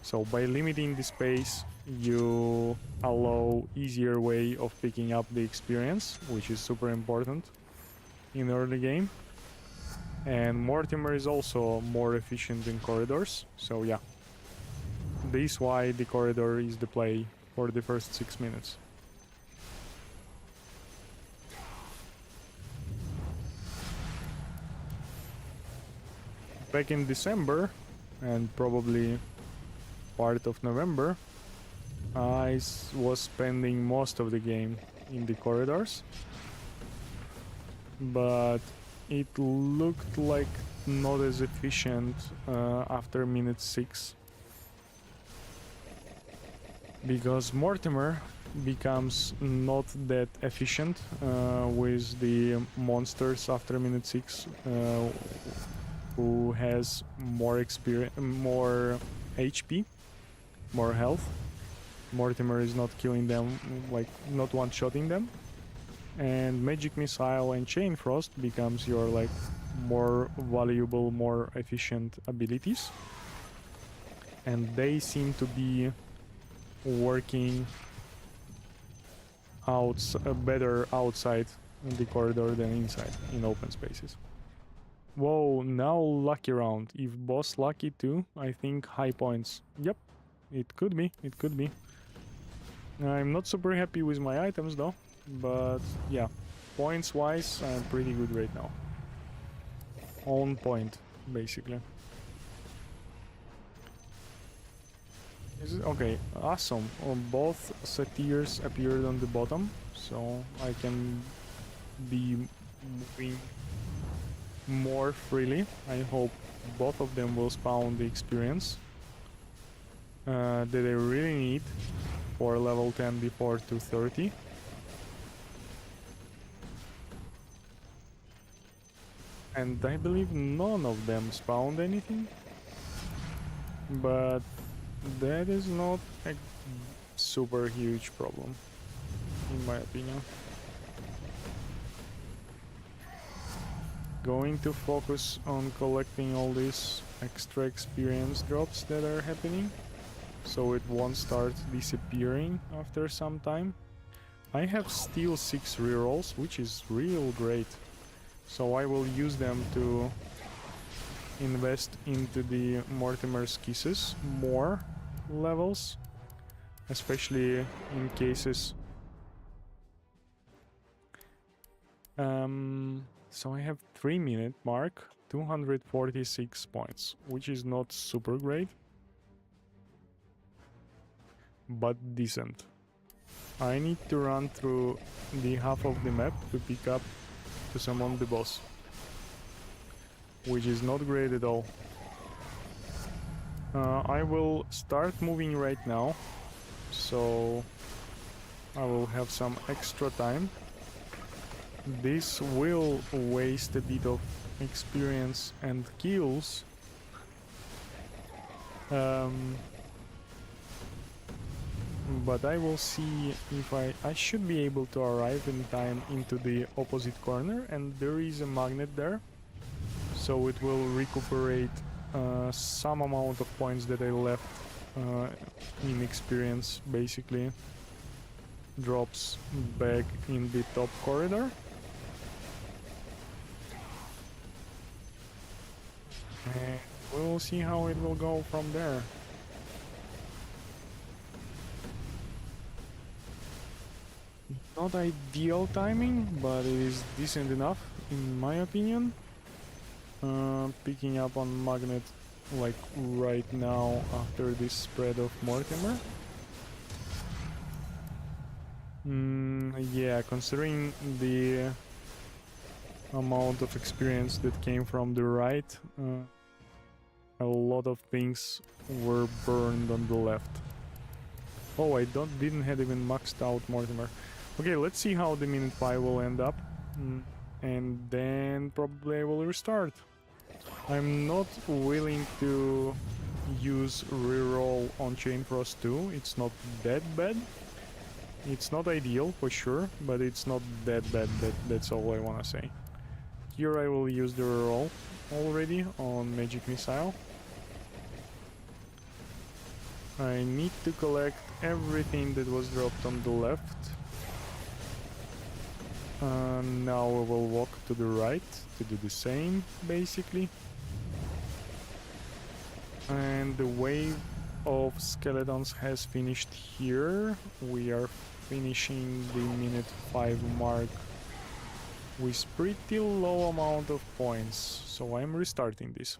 So by limiting the space, you allow easier way of picking up the experience, which is super important in early game. And Mortimer is also more efficient in corridors, so yeah. This is why the corridor is the play for the first 6 minutes. Back in December, and probably part of November, I was spending most of the game in the corridors, but it looked like not as efficient after minute 6, because Mortimer becomes not that efficient with the monsters after minute 6, who has more experience, more HP, more health. Mortimer is not killing them, like not one-shotting them, and Magic Missile and Chain Frost becomes your like more valuable, more efficient abilities, and they seem to be working better outside the corridor than inside in open spaces. Whoa, now lucky round. If boss lucky too, I think high points. Yep, it could be, it could be. I'm not super happy with my items though, but yeah, points wise I'm pretty good right now. On point, basically. Okay, awesome. Both satyrs appeared on the bottom, so I can be moving more freely. I hope both of them will spawn the experience that I really need for level 10 before 230. And I believe none of them spawned anything, but that is not a super huge problem, in my opinion. Going to focus on collecting all these extra experience drops that are happening, so it won't start disappearing after some time. I have still 6 rerolls, which is real great, so I will use them to invest into the Mortimer's Kisses more levels, especially in cases. So I have 3-minute mark, 246 points, which is not super great, but decent. I need to run through the half of the map to pick up to summon the boss, which is not great at all. I will start moving right now, so I will have some extra time. This will waste a bit of experience and kills, but I will see if I should be able to arrive in time into the opposite corner, and there is a magnet there, so it will recuperate some amount of points that I left in experience, basically drops back in the top corridor. And we'll see how it will go from there. Not ideal timing, but it is decent enough in my opinion. Picking up on magnet like right now after this spread of Mortimer. Yeah, considering the amount of experience that came from the right, a lot of things were burned on the left. Oh, I didn't have even maxed out Mortimer. Okay, let's see how the minute 5 will end up. And then probably I will restart. I'm not willing to use reroll on Chain Frost 2. It's not that bad. It's not ideal for sure, but it's not that bad. That's all I wanna say. Here I will use the reroll already on Magic Missile. I need to collect everything that was dropped on the left. Now I will walk to the right to do the same, basically. And the wave of skeletons has finished here. We are finishing the minute 5 mark with pretty low amount of points, so I'm restarting this.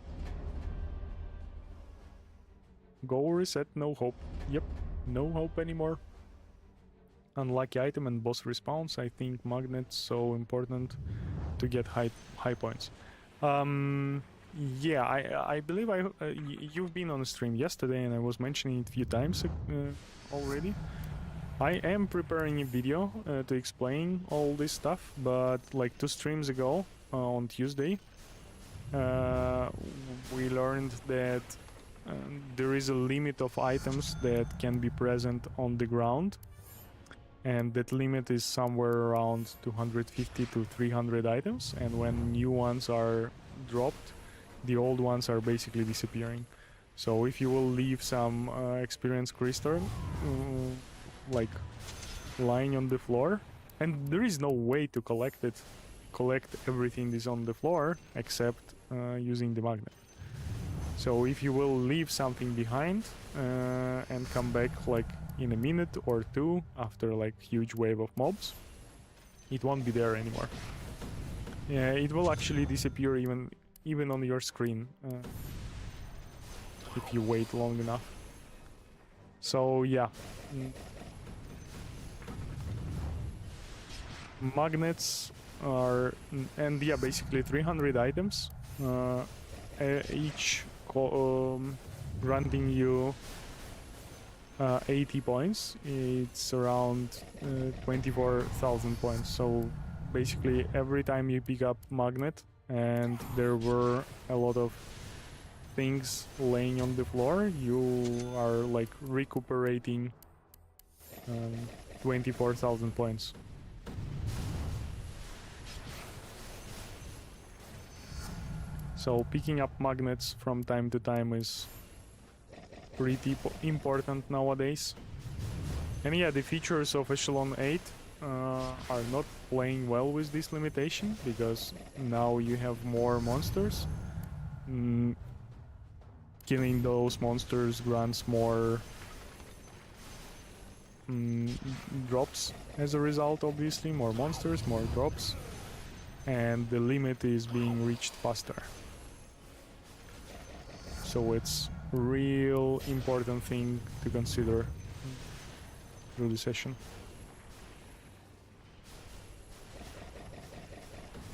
Go reset, no hope. Yep, no hope anymore. Unlucky item and boss respawns. I think magnets so important to get high points. Yeah, I believe you've been on the stream yesterday and I was mentioning it a few times already. I am preparing a video to explain all this stuff, but like 2 streams ago on Tuesday, we learned that there is a limit of items that can be present on the ground, and that limit is somewhere around 250 to 300 items, and when new ones are dropped, the old ones are basically disappearing. So if you will leave some experience crystal like lying on the floor, and there is no way to collect everything is on the floor except using the magnet. So if you will leave something behind and come back like in a minute or 2 after like huge wave of mobs, it won't be there anymore. Yeah, it will actually disappear even on your screen if you wait long enough. So yeah. Magnets are, and yeah, basically 300 items, each granting you 80 points. It's around 24,000 points. So basically every time you pick up magnet and there were a lot of things laying on the floor, you are like recuperating 24,000 points. So picking up magnets from time to time is pretty important nowadays. And yeah, the features of Echelon 8 are not playing well with this limitation, because now you have more monsters. Killing those monsters grants more drops as a result, obviously. More monsters, more drops. And the limit is being reached faster. So it's real important thing to consider through the session.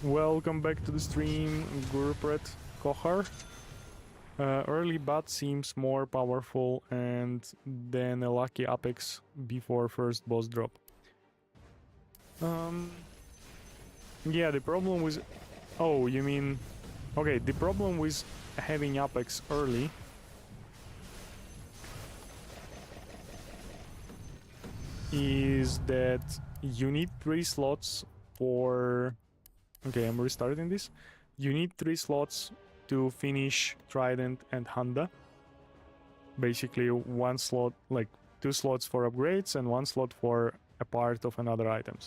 Welcome back to the stream, Gurpret Kohar. Early bat seems more powerful and then a lucky apex before first boss drop. Yeah, the problem with... Oh, you mean... Okay, the problem with having apex early is that you need 3 slots for... Okay, I'm restarting this. You need 3 slots to finish Trident and Handa. Basically 1 slot, like 2 slots for upgrades and 1 slot for a part of another item.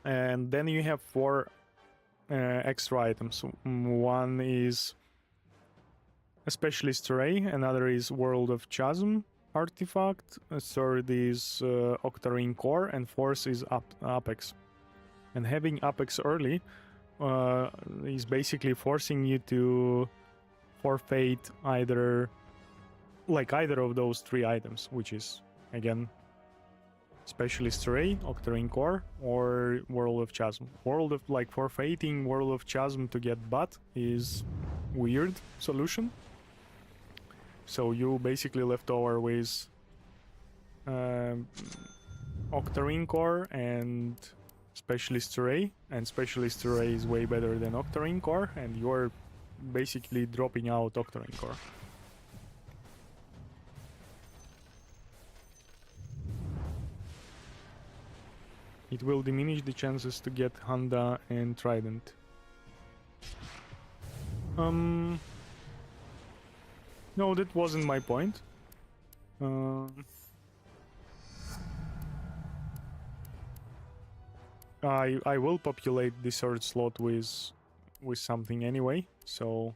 And then you have 4 extra items. One is a Specialist Ray, another is World of Chasm artifact, a third is Octarine Core, and 4th is Apex. And having Apex early is basically forcing you to forfeit either like either of those 3 items, which is again Specialist Ray, Octarine Core, or World of Chasm. World of, like, forfeiting World of Chasm to get Bat is weird solution. So you basically left over with Octarine Core and Specialist Ray, and Specialist Ray is way better than Octarine Core, and you're basically dropping out Octarine Core. It will diminish the chances to get Honda and Trident. No, that wasn't my point. I will populate the third slot with something anyway, so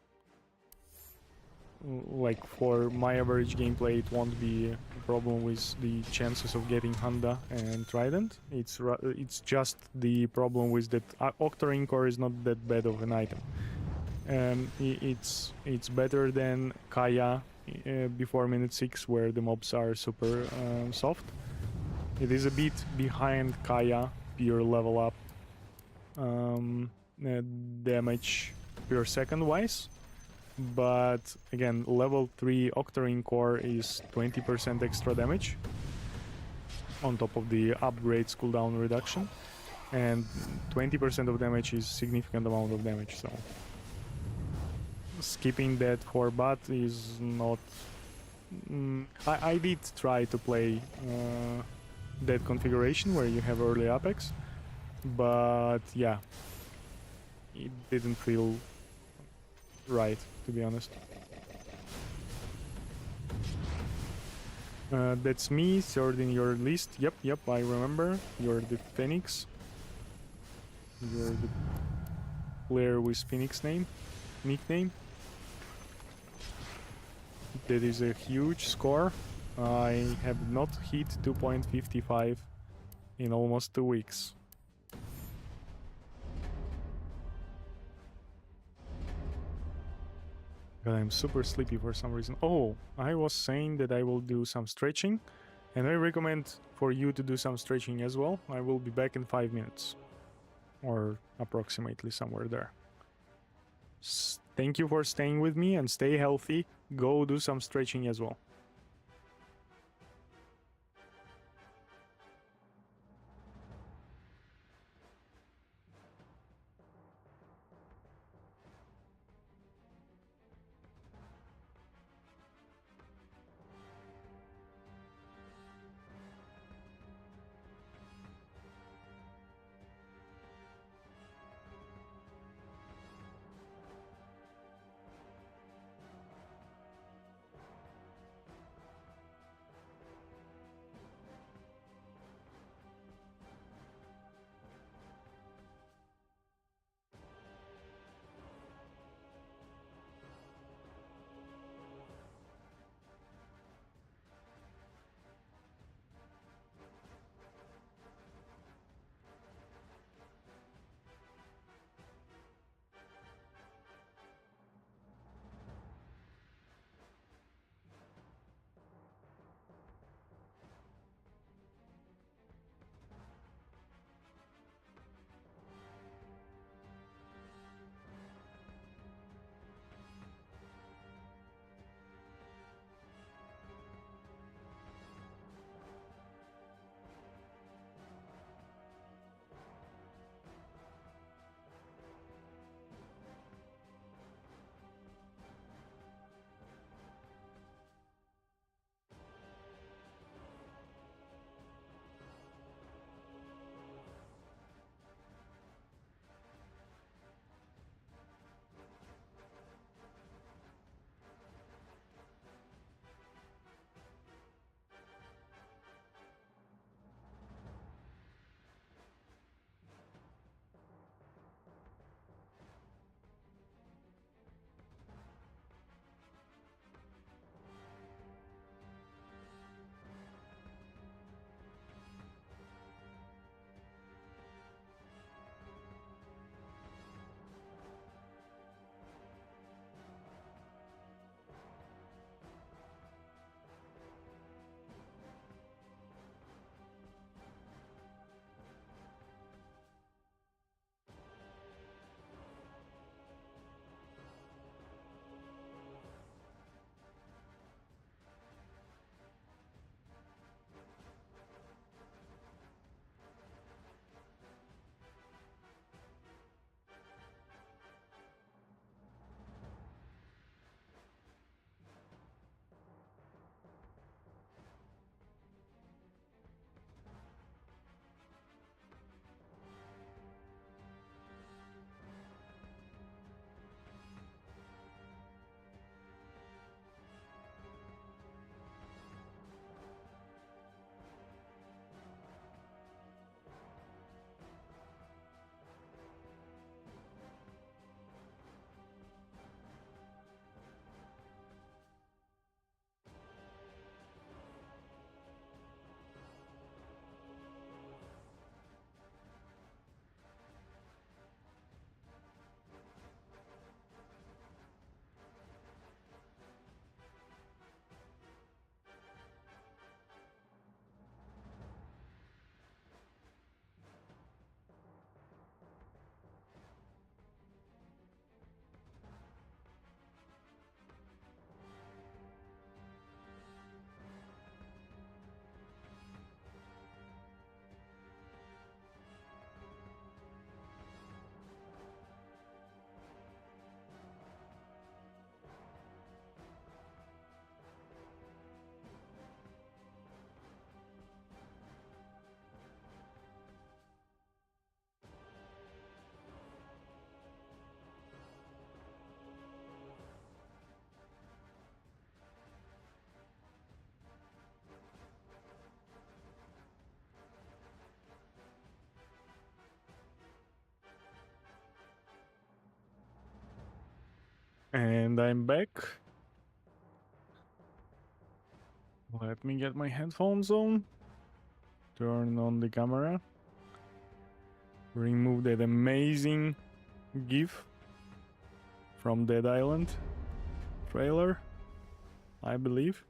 like for my average gameplay it won't be a problem with the chances of getting Honda and Trident. It's just the problem with that Octarine Core is not that bad of an item. It's better than Kaya before minute 6, where the mobs are super soft. It is a bit behind Kaya pure level up damage per second wise, but again, level 3 Octarine Core is 20% extra damage on top of the upgrades cooldown reduction, and 20% of damage is significant amount of damage, so skipping that for Bat is not... I did try to play that configuration where you have early Apex, but yeah, it didn't feel right, to be honest. That's me, third in your list. Yep, I remember. You're the Phoenix. You're the player with Phoenix nickname. That is a huge score. I have not hit 2.55 in almost 2 weeks. God, I'm super sleepy for some reason. Oh, I was saying that I will do some stretching, and I recommend for you to do some stretching as well. I will be back in 5 minutes, or approximately somewhere there. Thank you for staying with me, and stay healthy. Go do some stretching as well. And I'm back. Let me get my headphones on. Turn on the camera. Remove that amazing GIF from Dead Island trailer, I believe.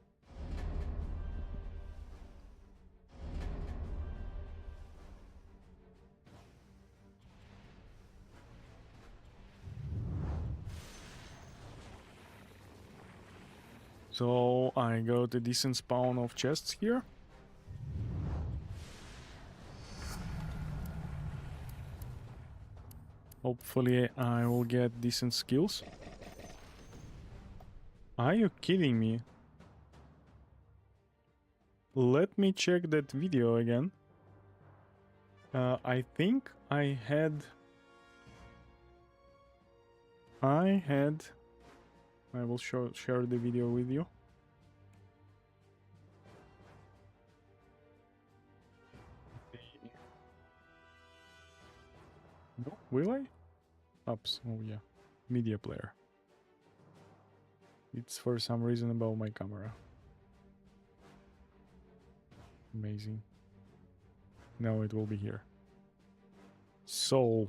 So I got a decent spawn of chests here. Hopefully I will get decent skills. Are you kidding me? Let me check that video again. I think I will share the video with you. No, will I? Ups. Oh yeah, media player. It's for some reason about my camera. Amazing. Now it will be here. So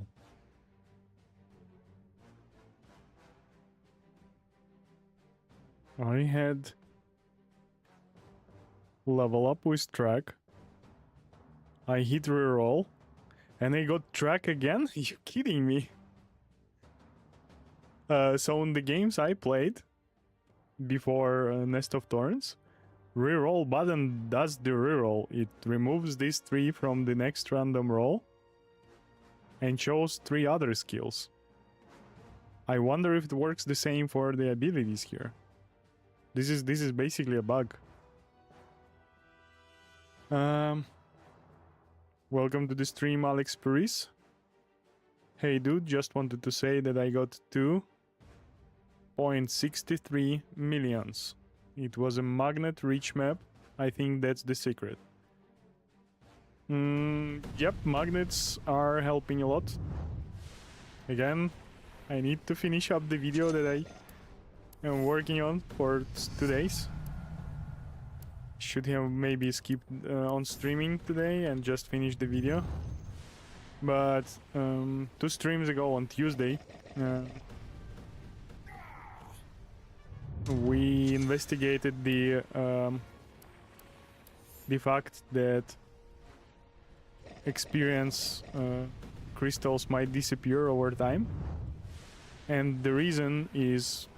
I had level up with track. I hit reroll, and I got track again. Are you kidding me? So in the games I played before Nest of Thorns, reroll button does the reroll. It removes these 3 from the next random roll and shows 3 other skills. I wonder if it works the same for the abilities here. This is basically a bug. Welcome to the stream, Alex Paris. Hey dude, just wanted to say that I got 2.63 millions. It was a magnet reach map. I think that's the secret. Yep, magnets are helping a lot. Again, I need to finish up the video that I am working on for 2 days. Should have maybe skipped on streaming today and just finished the video. But 2 streams ago on Tuesday, we investigated the fact that experience crystals might disappear over time, and the reason is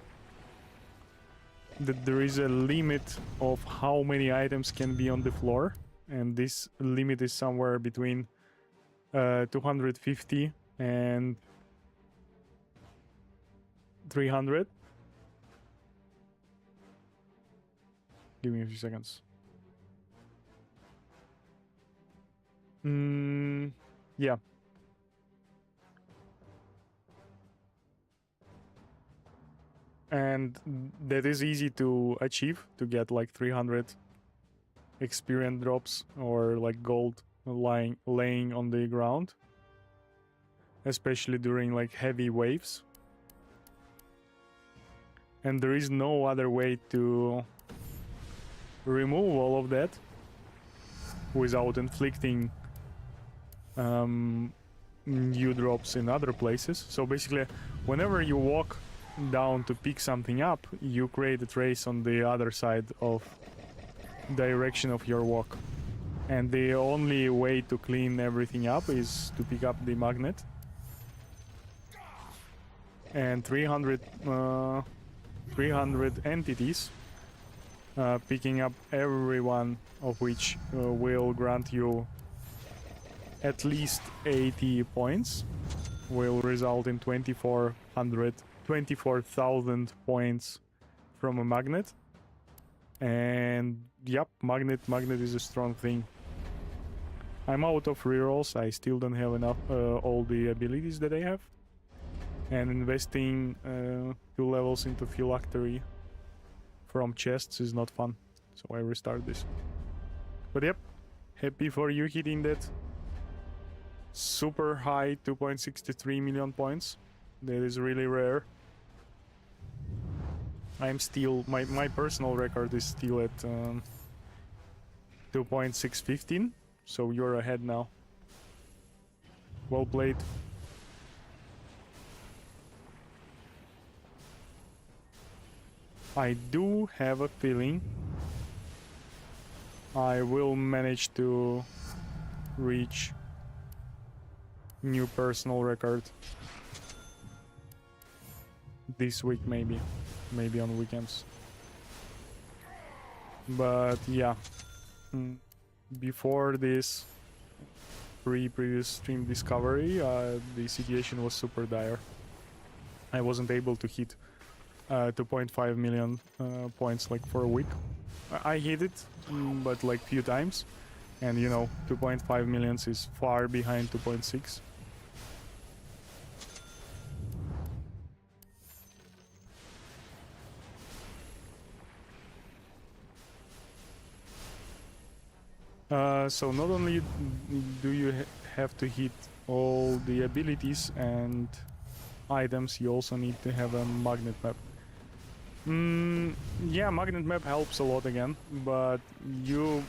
that there is a limit of how many items can be on the floor, and this limit is somewhere between 250 and 300. Give me a few seconds. Yeah. And that is easy to achieve, to get like 300 experience drops or like gold laying on the ground, especially during like heavy waves. And there is no other way to remove all of that without inflicting new drops in other places. So basically, whenever you walk down to pick something up, you create a trace on the other side of direction of your walk. And the only way to clean everything up is to pick up the magnet. And 300 entities, picking up every one of which will grant you at least 80 points, will result in 24,000 points from a magnet. And yep, magnet is a strong thing. I'm out of rerolls. I still don't have enough all the abilities that I have, and investing 2 levels into phylactery from chests is not fun, so I restart this. But yep, happy for you hitting that super high 2.63 million points. That is really rare. I'm still my personal record is still at 2.615, so you're ahead now. Well played. I do have a feeling I will manage to reach new personal record this week, maybe on weekends. But yeah, before this previous stream discovery, the situation was super dire. I wasn't able to hit 2.5 million points like for a week. I hit it, but like few times, and you know, 2.5 millions is far behind 2.6. So not only do you have to hit all the abilities and items, you also need to have a magnet map. Yeah, magnet map helps a lot again, but you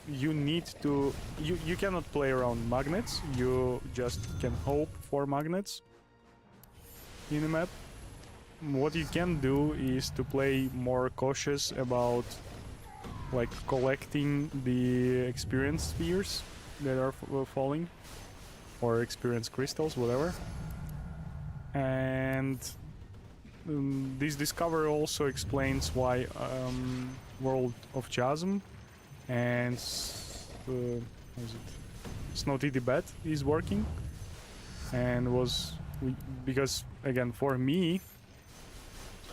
need to you cannot play around magnets. You just can hope for magnets in the map. What you can do is to play more cautious about like collecting the experience spheres that are falling, or experience crystals, whatever. And this discovery also explains why World of Chasm and Snow Tibet is working, and because again, for me,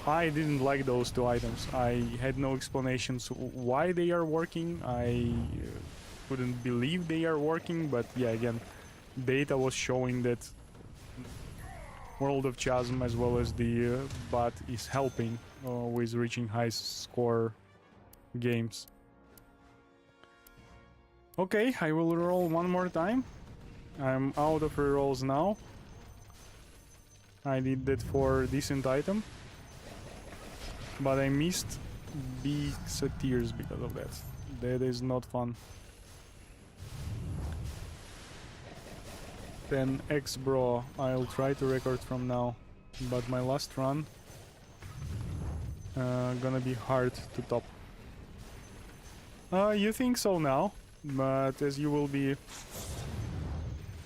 I didn't like those two items. I had no explanations why they are working. I couldn't believe they are working, but yeah, again, data was showing that World of Chasm as well as the bot is helping with reaching high score games. Okay, I will roll one more time. I'm out of rerolls now. I did that for decent item, but I missed big satyrs because of that. That is not fun. 10x bro, I'll try to record from now, but my last run gonna be hard to top. You think so now, but as you will be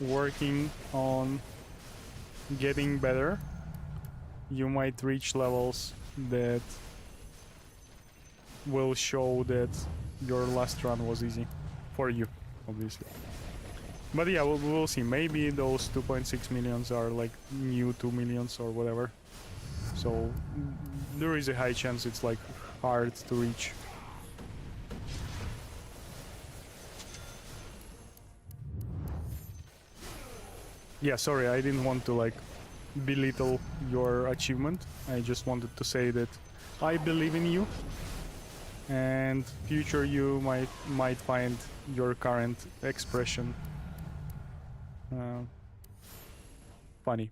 working on getting better, you might reach levels that will show that your last run was easy for you, obviously. But yeah, we'll see. Maybe those 2.6 millions are like new 2 millions or whatever. So there is a high chance it's like hard to reach. Yeah, sorry, I didn't want to like belittle your achievement. I just wanted to say that I believe in you, and future you might find your current expression funny.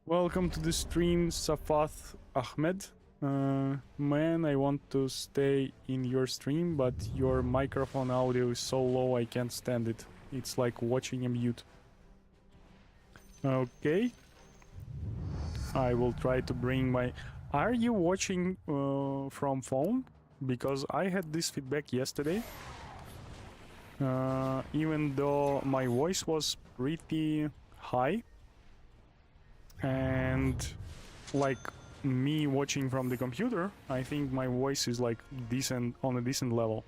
Welcome to the stream, Safath Ahmed. Man, I want to stay in your stream, but your microphone audio is so low I can't stand it. It's like watching a mute. Okay. I will try to bring my... Are you watching from phone? Because I had this feedback yesterday. Even though my voice was pretty high, and like me watching from the computer, I think my voice is like decent, on a decent level.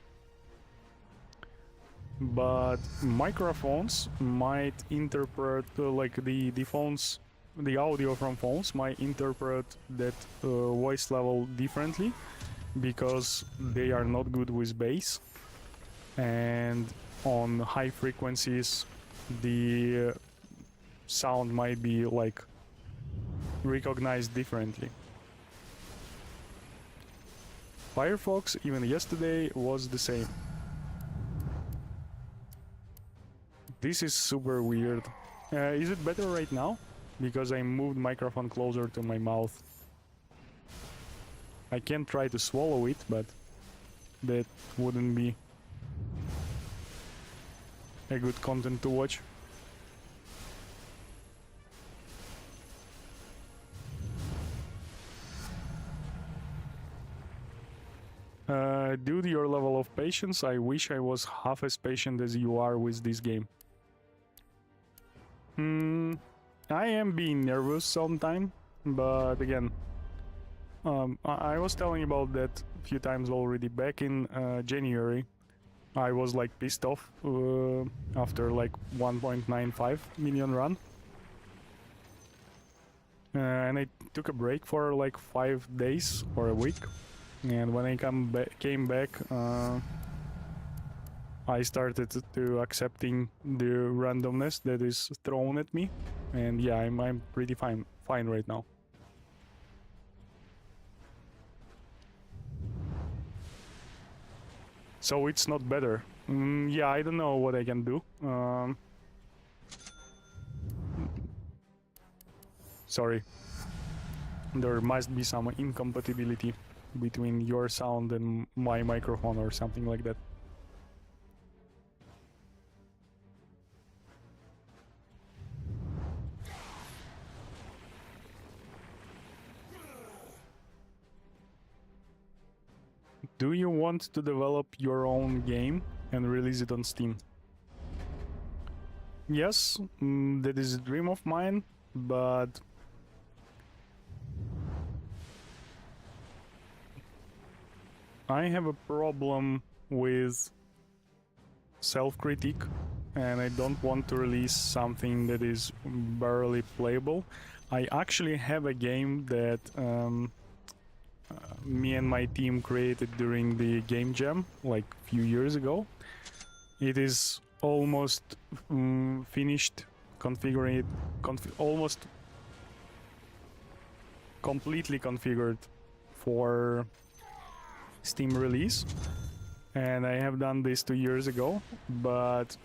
But microphones might interpret like the phones, the audio from phones might interpret that voice level differently, because they are not good with bass, and on high frequencies the sound might be like recognized differently. Firefox even yesterday was the same. This is super weird. Is it better right now? because I moved microphone closer to my mouth. I can try to swallow it, but that wouldn't be a good content to watch. Due to your level of patience, I wish I was half as patient as you are with this game. I am being nervous sometimes, but again, I was telling about that a few times already. Back in January, I was like pissed off after like 1.95 million run. And I took a break for like 5 days or a week. And when I came back, I started to accepting the randomness that is thrown at me, and yeah, I'm pretty fine right now. So it's not better. Yeah, I don't know what I can do. Sorry. There must be some incompatibility between your sound and my microphone or something like that. Do you want to develop your own game and release it on Steam? Yes, that is a dream of mine, but I have a problem with self-critique, and I don't want to release something that is barely playable. I actually have a game that me and my team created during the game jam like a few years ago. It is almost finished, configuring almost completely configured for Steam release, and I have done this 2 years ago, but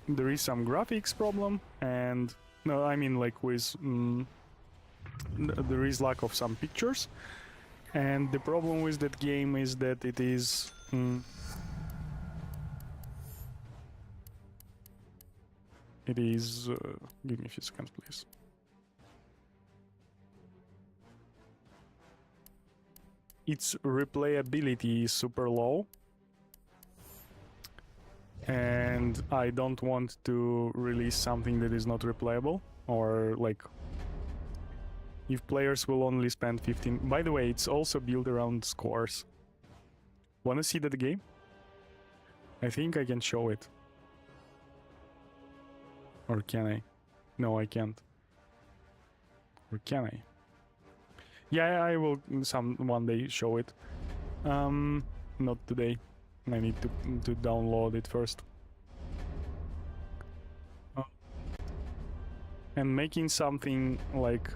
there is some graphics problem, and no, I mean like with there is lack of some pictures, and the problem with that game is that it is give me a few seconds please. Its replayability is super low, and I don't want to release something that is not replayable, or like if players will only spend 15. By the way, it's also built around scores. Wanna see that game? I think I can show it. Or can I? No, I can't. Or can I? Yeah, I will one day show it. Not today. I need to download it first. And making something like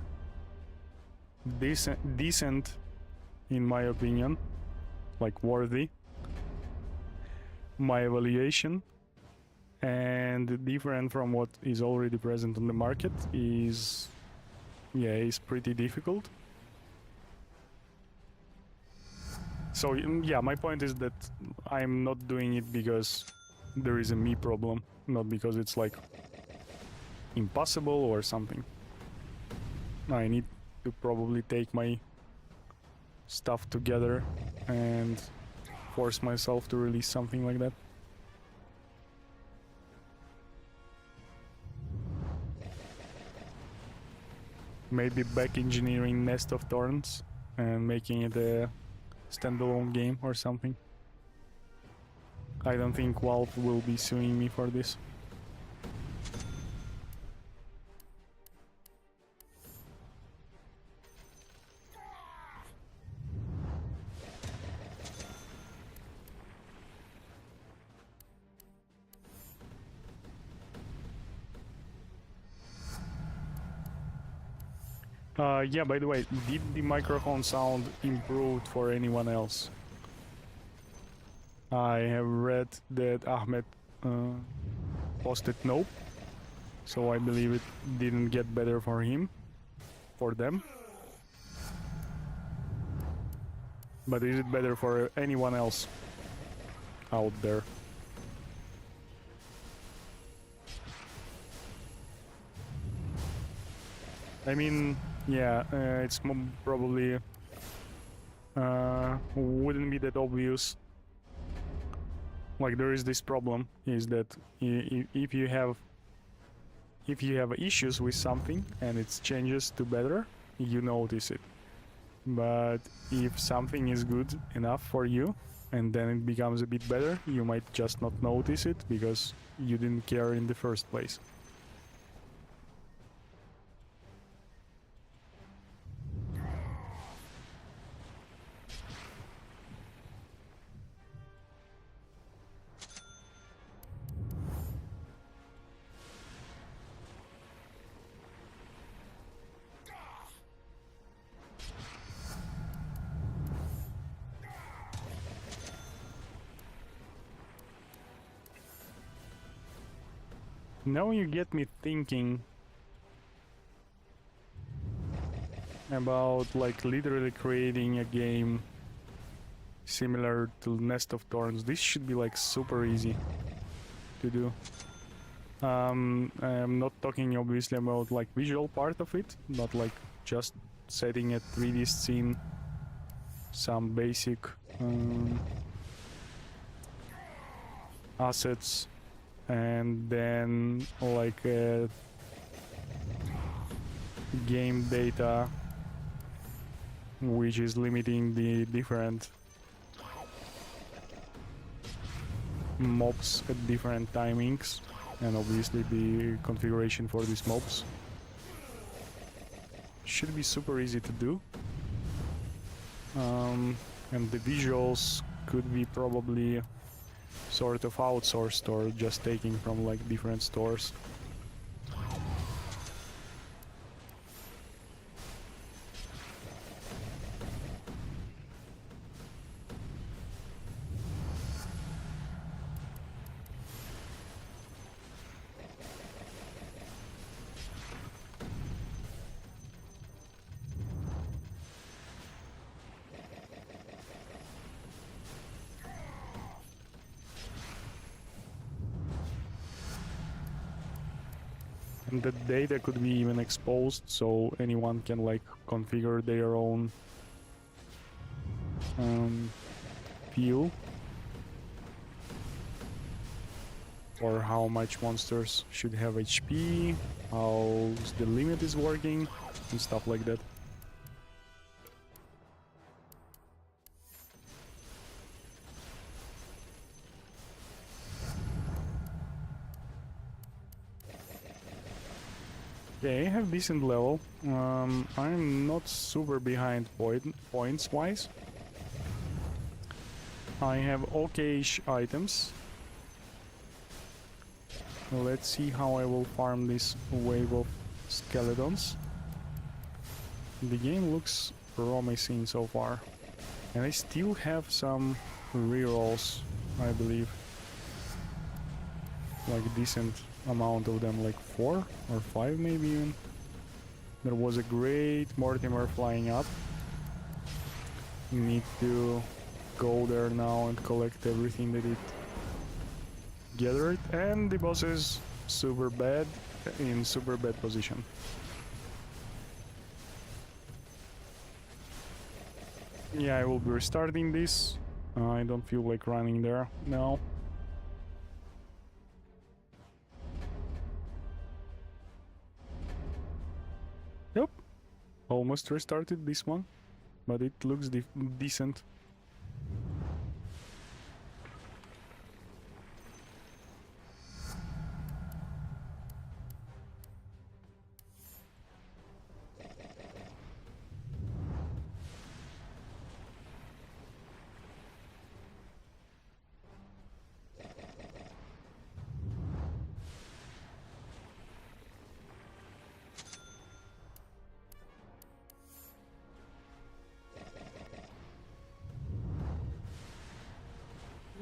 decent, in my opinion, like worthy my evaluation, and different from what is already present on the market is pretty difficult. So yeah, my point is that I'm not doing it because there is a me problem, not because it's like impossible or something. I need to probably take my stuff together and force myself to release something like that. Maybe back engineering Nest of Thorns and making it a standalone game or something. I don't think Valve will be suing me for this. Yeah, by the way, did the microphone sound improved for anyone else? I have read that Ahmed posted no, so I believe it didn't get better for him. for them. But is it better for anyone else out there? I mean, yeah, it's probably wouldn't be that obvious. Like, there is this problem, is that if you have issues with something and it changes to better, you notice it. But if something is good enough for you and then it becomes a bit better, you might just not notice it because you didn't care in the first place. Now you get me thinking about like literally creating a game similar to Nest of Thorns. This should be like super easy to do. I'm not talking obviously about like visual part of it, not like just setting a 3D scene, some basic assets, and then like game data which is limiting the different mobs at different timings, and obviously the configuration for these mobs should be super easy to do. And the visuals could be probably sort of outsourced or just taking from like different stores. And the data could be even exposed, so anyone can like configure their own view or how much monsters should have HP, how the limit is working, and stuff like that. Okay, I have decent level. I'm not super behind points wise. I have okay-ish items. Let's see how I will farm this wave of skeletons. The game looks promising so far. And I still have some rerolls, I believe. Like decent amount of them, like 4 or 5 maybe even. There was a great Mortimer flying up. Need to go there now and collect everything that it gathered, and the boss is super bad, in super bad position. Yeah, I will be restarting this. I don't feel like running there now. Yep, almost restarted this one, but it looks decent.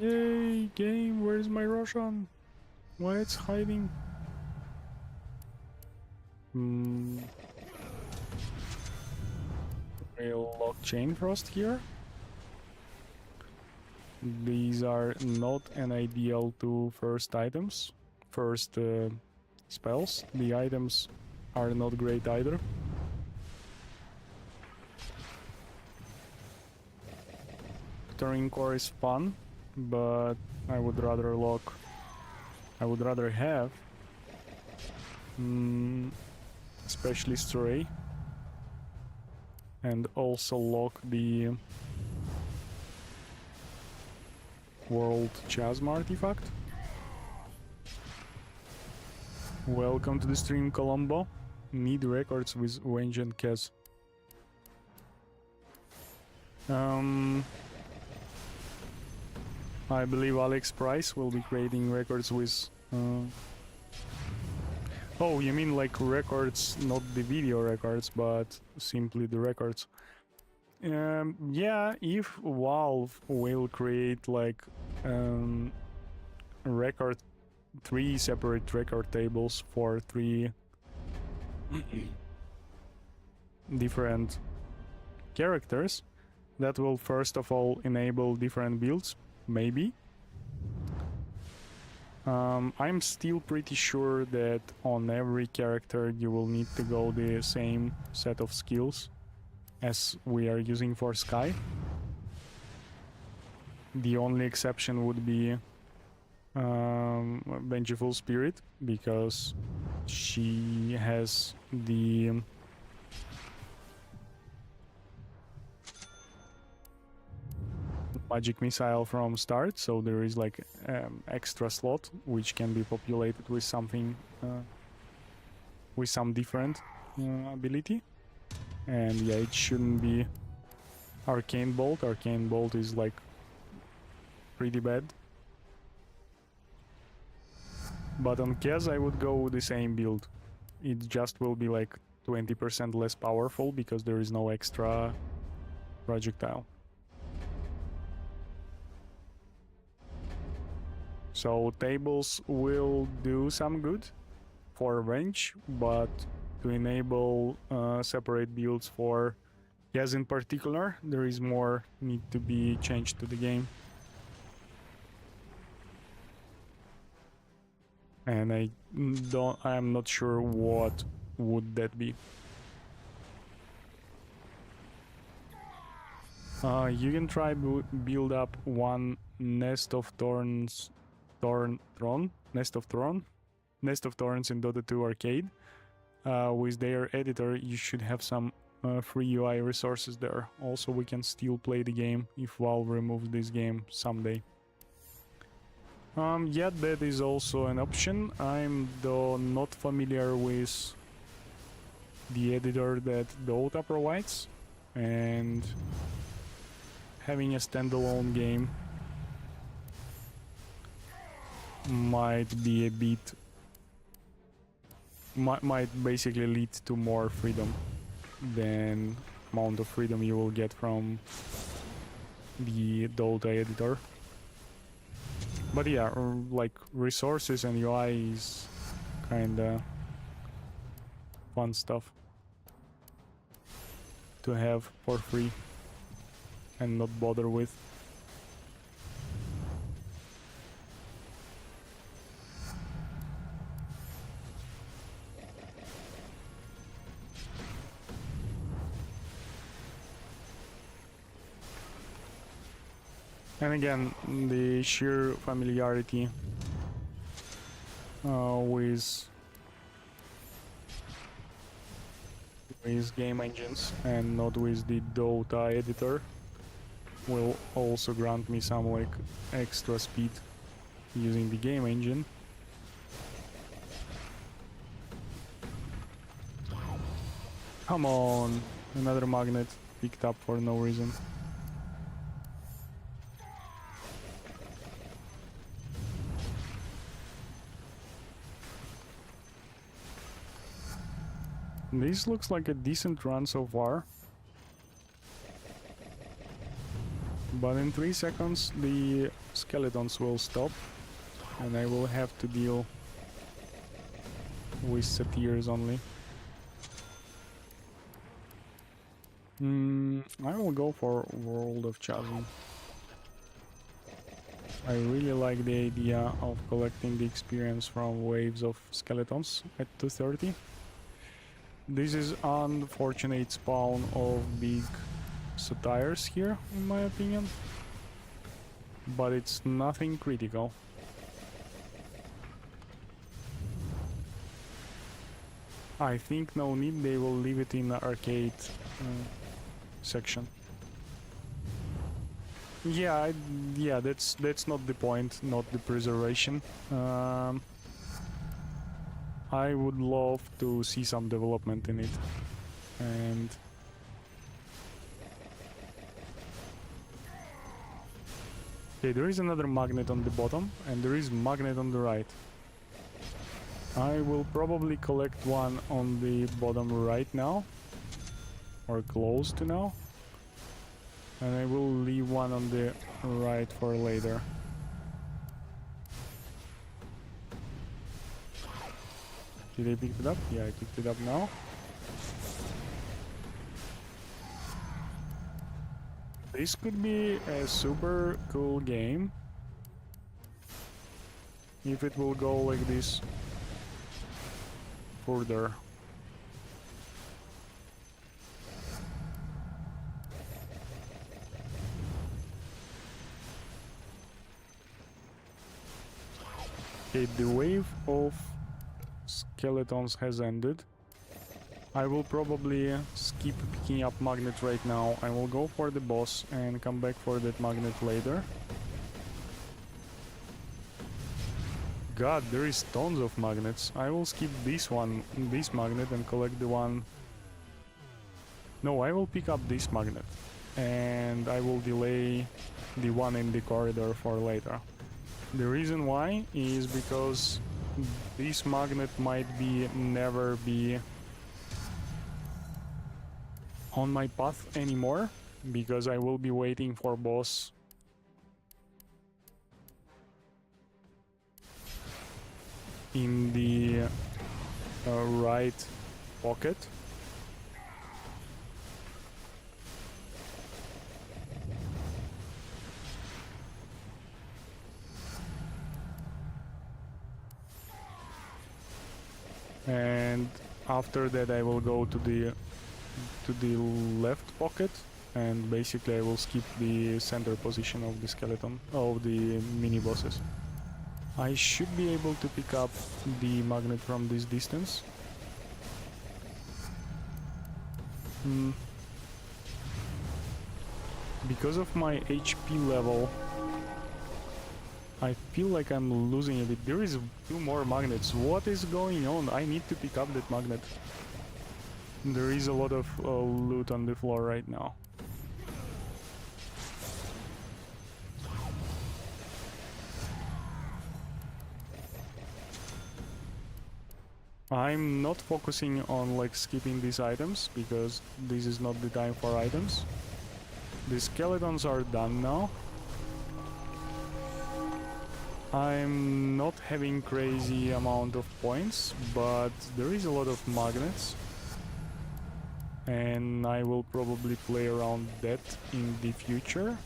Yay, game, where's my Russian? Why it's hiding? I'll lock Chain Frost here. These are not an ideal two first items, first spells. The items are not great either. Turning Core is fun, but I would rather lock. I would rather have, especially Stray, and also lock the World Chasm artifact. Welcome to the stream, Colombo. Need records with Wenge and Kez. I believe Alex Price will be creating records with... Oh, you mean like records, not the video records, but simply the records. Yeah, if Valve will create like three separate record tables for three different characters, that will first of all enable different builds, maybe. I'm still pretty sure that on every character you will need to go the same set of skills as we are using for Sky. The only exception would be Vengeful Spirit, because she has the magic missile from start, so there is like extra slot which can be populated with something with some different ability. And yeah, it shouldn't be Arcane Bolt. Arcane Bolt is like pretty bad. But on Kez I would go with the same build. It just will be like 20% less powerful because there is no extra projectile. So tables will do some good for Venge, but to enable separate builds for Kez in particular, there is more need to be changed to the game. And I'm not sure what would that be. You can try build up one Nest of Thorns, Nest of Thorns in Dota 2 Arcade. With their editor, you should have some free UI resources there. Also, we can still play the game if Valve removes this game someday. Yeah, that is also an option. I'm though not familiar with the editor that Dota provides, and having a standalone game might be a bit... might basically lead to more freedom than amount of freedom you will get from the Dota editor. But yeah, like resources and UI is kinda fun stuff to have for free and not bother with. And again, the sheer familiarity with game engines and not with the Dota editor will also grant me some like extra speed using the game engine. Come on, another magnet picked up for no reason. This looks like a decent run so far. But in 3 seconds the skeletons will stop and I will have to deal with satyrs only. I will go for World of Chasm. I really like the idea of collecting the experience from waves of skeletons at 230. This is unfortunate spawn of big satyrs here, in my opinion. But it's nothing critical. I think no need, they will leave it in the arcade section. Yeah, yeah, that's not the point, not the preservation. I would love to see some development in it, and okay, there is another magnet on the bottom, and there is magnet on the right. I will probably collect one on the bottom right now, or close to now, and I will leave one on the right for later. Did I pick it up? Yeah, I picked it up now. This could be a super cool game if it will go like this further. Okay, the wave of skeletons has ended. I will probably skip picking up magnet right now. I will go for the boss and come back for that magnet later. God, there is tons of magnets. I will skip this one, this magnet, and collect the one. No, I will pick up this magnet and I will delay the one in the corridor for later. The reason why is because this magnet might never be on my path anymore, because I will be waiting for boss in the right pocket. And after that I will go to the left pocket, and basically I will skip the center position of the skeleton, of the mini bosses. I should be able to pick up the magnet from this distance. Because of my HP level, I feel like I'm losing a bit. There is 2 more magnets. What is going on? I need to pick up that magnet. There is a lot of loot on the floor right now. I'm not focusing on like skipping these items, because this is not the time for items. The skeletons are done now. I'm not having crazy amount of points, but there is a lot of magnets, and I will probably play around that in the future.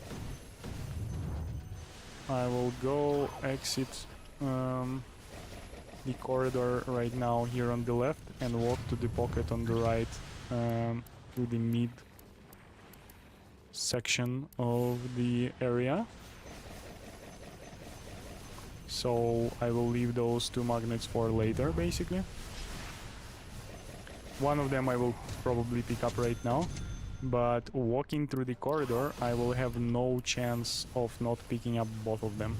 I will go exit the corridor right now here on the left and walk to the pocket on the right, to the mid section of the area. So I will leave those 2 magnets for later, basically. One of them I will probably pick up right now, but walking through the corridor I will have no chance of not picking up both of them.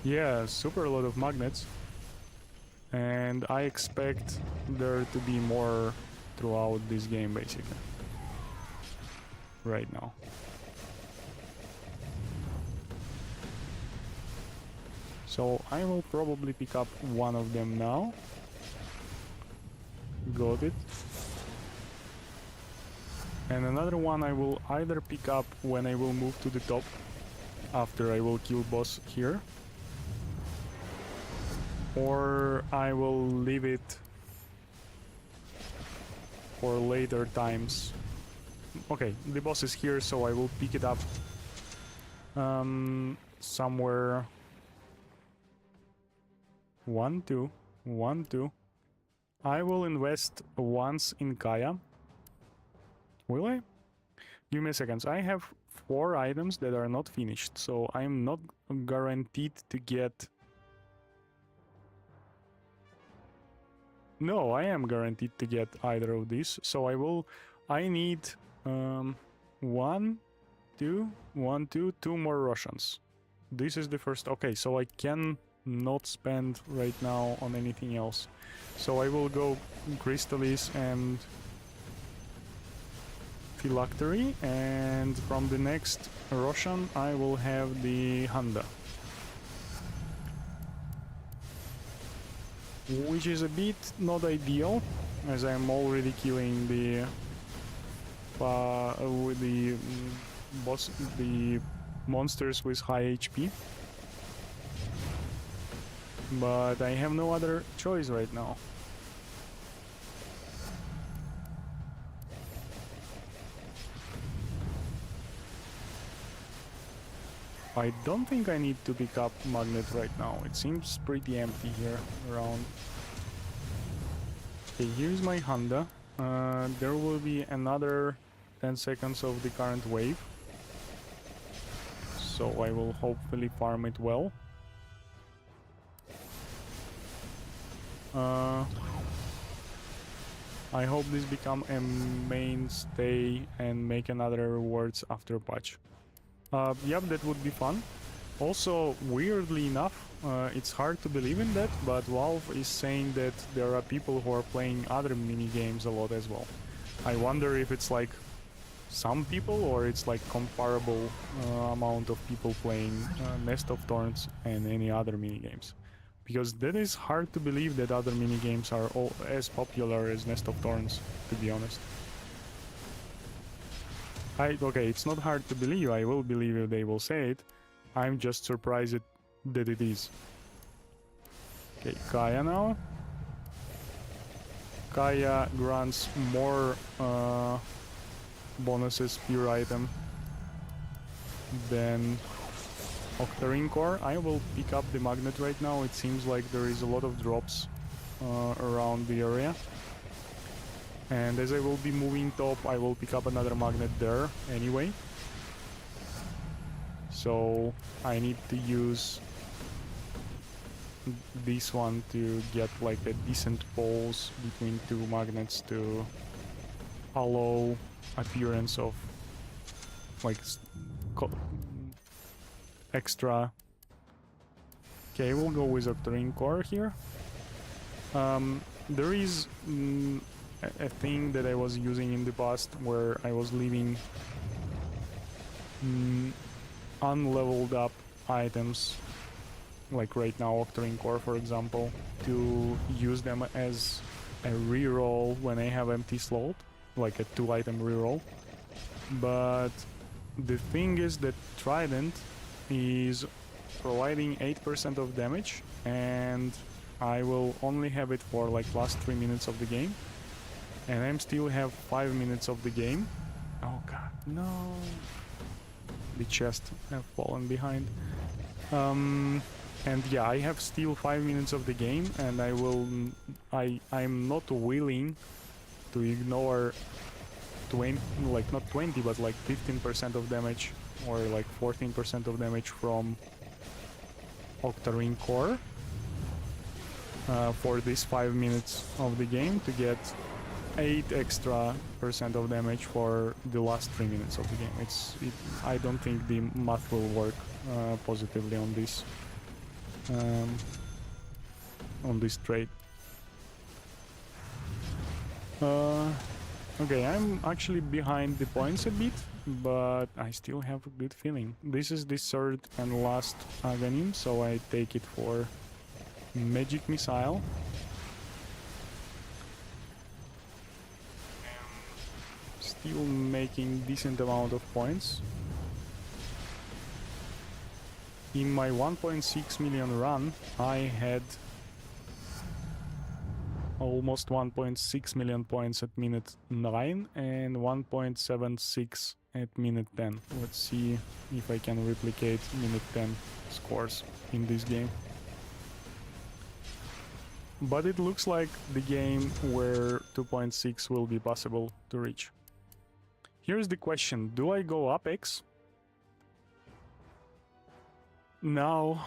Yeah, super lot of magnets, and I expect there to be more throughout this game, basically, right now. So I will probably pick up one of them now. Got it. And another one I will either pick up when I will move to the top, after I will kill boss here, or I will leave it for later times. Okay, the boss is here, so I will pick it up somewhere. 1, 2, 1, 2. I will invest once in Kaya. Will I? Give me a second. I have 4 items that are not finished, so I'm not guaranteed to get... No, I am guaranteed to get either of these, so I need 1, 2, 1, 2, 2 more Russians. This is the first... Okay, so I can not spend right now on anything else. So I will go Crystallis and Phylactery, and from the next Russian I will have the Honda. Which is a bit not ideal, as I'm already killing the the monsters with high HP. But I have no other choice right now. I don't think I need to pick up Magnet right now. It seems pretty empty here around. Okay, here's my Honda. There will be another 10 seconds of the current wave. So I will hopefully farm it well. I hope this become a mainstay and make another rewards after patch. Yep, that would be fun. Also, weirdly enough, it's hard to believe in that, but Valve is saying that there are people who are playing other mini games a lot as well. I wonder if it's like some people or it's like comparable amount of people playing Nest of Thorns and any other mini games. Because that is hard to believe that other mini games are all as popular as Nest of Thorns, to be honest. Okay, it's not hard to believe, I will believe if they will say it. I'm just surprised that it is. Okay, Kaya now. Kaya grants more bonuses per item than Octarine Core. I will pick up the magnet right now. It seems like there is a lot of drops around the area. And as I will be moving top, I will pick up another magnet there anyway. So I need to use this one to get like a decent pulse between 2 magnets to allow appearance of like extra. Okay, we'll go with Octarine Core here. There is a thing that I was using in the past where I was leaving unleveled up items, like right now Octarine Core for example, to use them as a reroll when I have empty slot, like a 2 item reroll. But the thing is that Trident is providing 8% of damage, and I will only have it for like last 3 minutes of the game. And I still have 5 minutes of the game. Oh god, no. The chest have fallen behind. And yeah, I have still 5 minutes of the game, and I'm not willing to ignore 20, like not 20, but like 15% of damage, or like 14% of damage from Octarine Core for this 5 minutes of the game to get 8% extra of damage for the last 3 minutes of the game. I don't think the math will work positively on this trade. Okay, I'm actually behind the points a bit, but I still have a good feeling. This is the 3rd and last Aghanim, so I take it for Magic Missile. Still making decent amount of points. In my 1.6 million run, I had almost 1.6 million points at minute 9 and 1.76 at minute 10. Let's see if I can replicate minute 10 scores in this game. But it looks like the game where 2.6 will be possible to reach. Here's the question, do I go up X? Now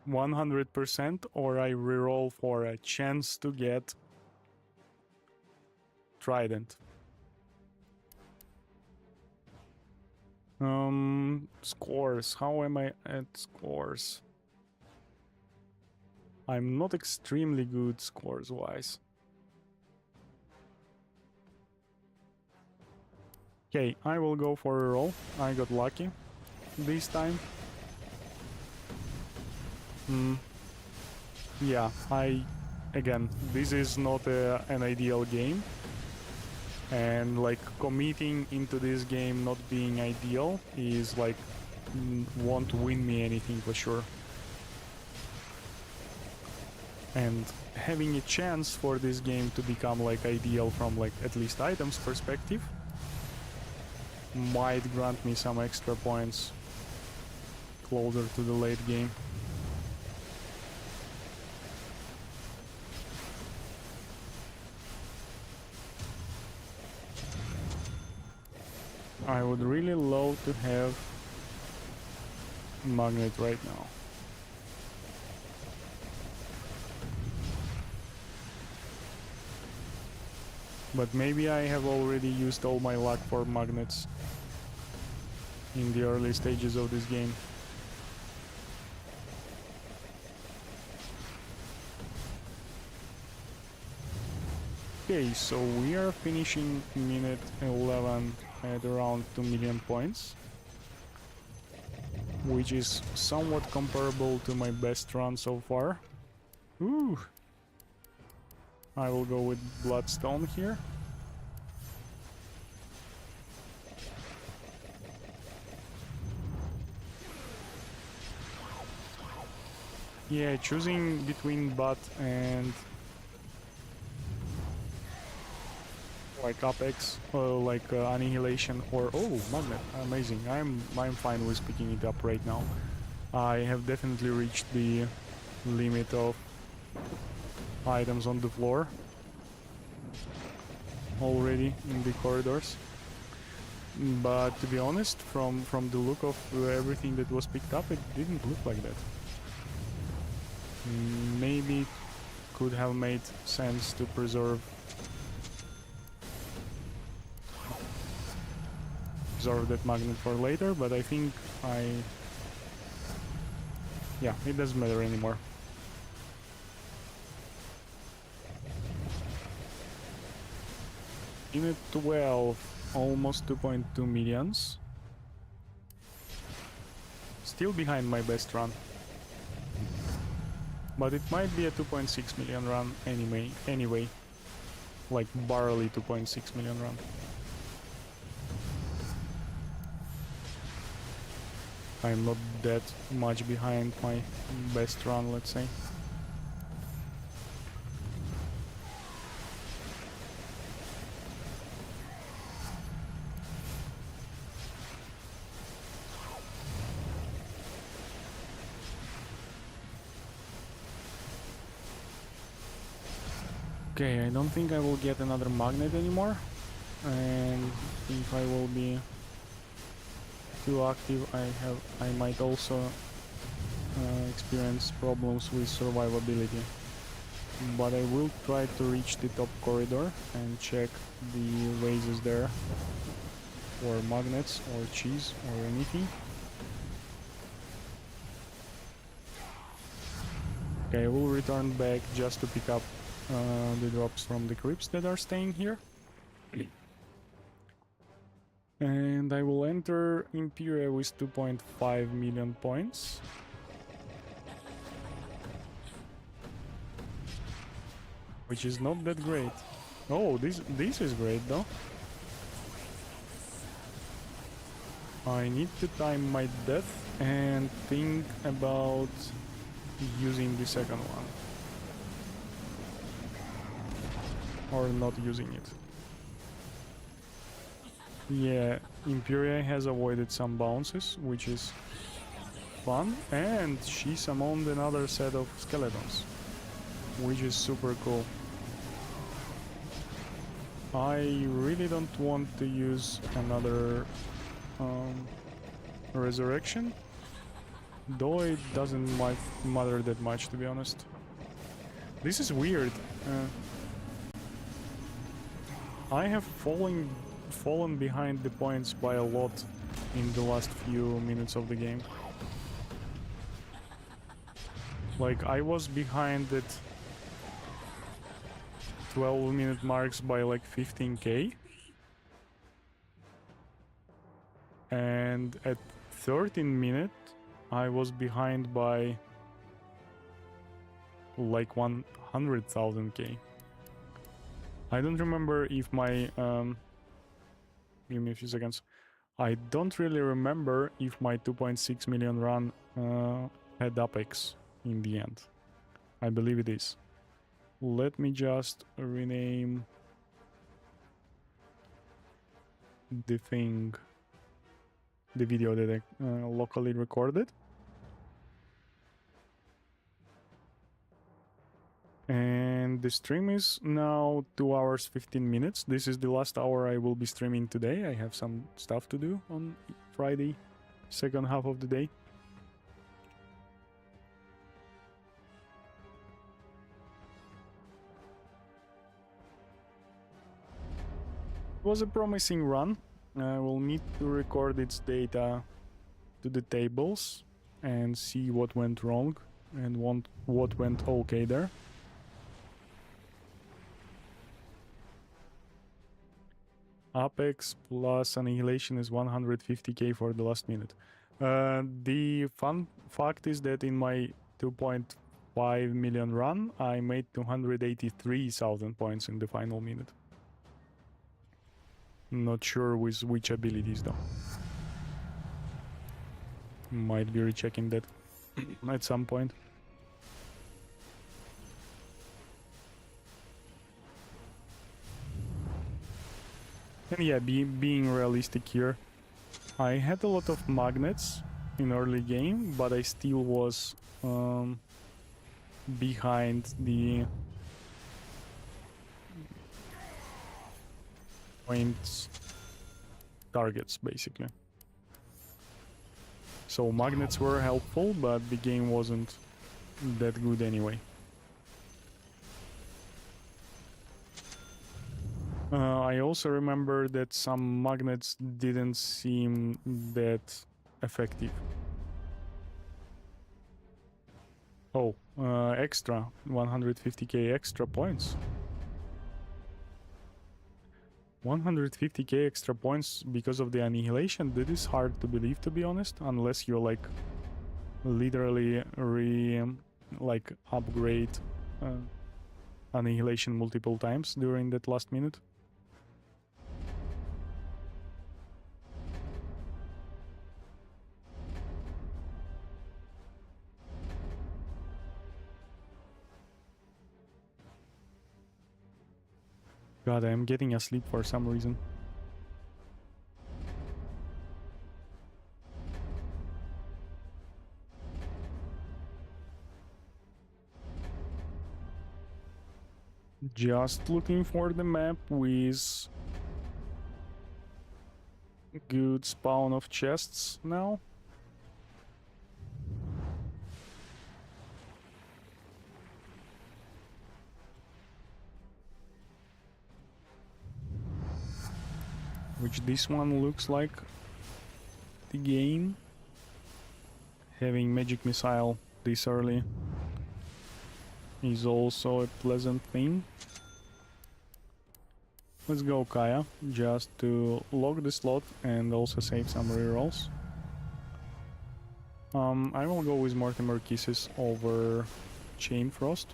100% or I reroll for a chance to get Trident? Scores. How am I at scores? I'm not extremely good scores wise. Okay, I will go for a roll. I got lucky this time. Yeah, again, this is not an ideal game. And like committing into this game not being ideal is like won't win me anything for sure. And having a chance for this game to become like ideal from like at least items perspective might grant me some extra points closer to the late game. I would really love to have magnet right now. But maybe I have already used all my luck for magnets in the early stages of this game. Okay, so we are finishing minute 11 at around 2 million points, which is somewhat comparable to my best run so far. Ooh! I will go with Bloodstone here. Yeah, choosing between Bat and like Apex, like Annihilation or Magnet, amazing. I'm fine with picking it up right now. I have definitely reached the limit of items on the floor already in the corridors. But to be honest, from the look of everything that was picked up, it didn't look like that. Maybe could have made sense to preserve that magnet for later, but I think yeah, it doesn't matter anymore. Unit 12, almost 2.2 millions. Still behind my best run. But it might be a 2.6 million run anyway. Like barely 2.6 million run. I'm not that much behind my best run, let's say. Okay, I don't think I will get another magnet anymore, and if I will be too active, I might also experience problems with survivability. But I will try to reach the top corridor and check the vases there for magnets or cheese or anything. Okay, I will return back just to pick up the drops from the crypts that are staying here. And I will enter Imperia with 2.5 million points. Which is not that great. Oh, this is great though. I need to time my death and think about using the second one. or not using it. Yeah, Imperia has avoided some bounces, which is fun, and she summoned another set of skeletons, which is super cool. I really don't want to use another resurrection, though it doesn't matter that much, to be honest. This is weird. I have fallen behind the points by a lot in the last few minutes of the game. Like, I was behind at 12-minute marks by like 15k. And at 13 minutes, I was behind by like 100,000k. I don't remember if my give me a few seconds. I don't really remember if my 2.6 million run had Apex in the end. I believe it is. Let me just rename the thing, the video that I locally recorded. And the stream is now 2 hours 15 minutes. This is the last hour I will be streaming today. I have some stuff to do on Friday, second half of the day. It was a promising run. I will need to record its data to the tables and see what went wrong and what went okay there. Apex plus Annihilation is 150k for the last minute. The fun fact is that in my 2.5 million run, I made 283,000 points in the final minute. Not sure with which abilities though. Might be rechecking that at some point. And yeah, being realistic here, I had a lot of magnets in early game, but I still was behind the points targets, basically. So magnets were helpful, but the game wasn't that good anyway. I also remember that some magnets didn't seem that effective. Oh, extra 150k extra points. 150k extra points because of the Annihilation. That is hard to believe, to be honest, unless you're like literally upgrade Annihilation multiple times during that last minute. God, I am getting asleep for some reason. Just looking for the map with good spawn of chests now. Which this one looks like the game. Having magic missile this early is also a pleasant thing. Let's go Kaya, just to log the slot and also save some rerolls. I will go with Mortimer Kisses over Chain Frost.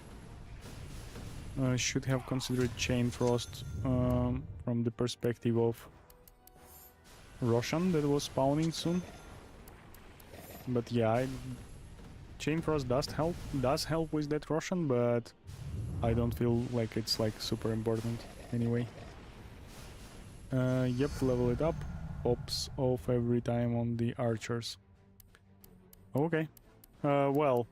Should have considered Chain Frost from the perspective of Roshan that was spawning soon. But yeah, Chain Frost does help with that Roshan, but I don't feel like it's like super important anyway. Yep, level it up. Pops off every time on the archers. Okay. Well,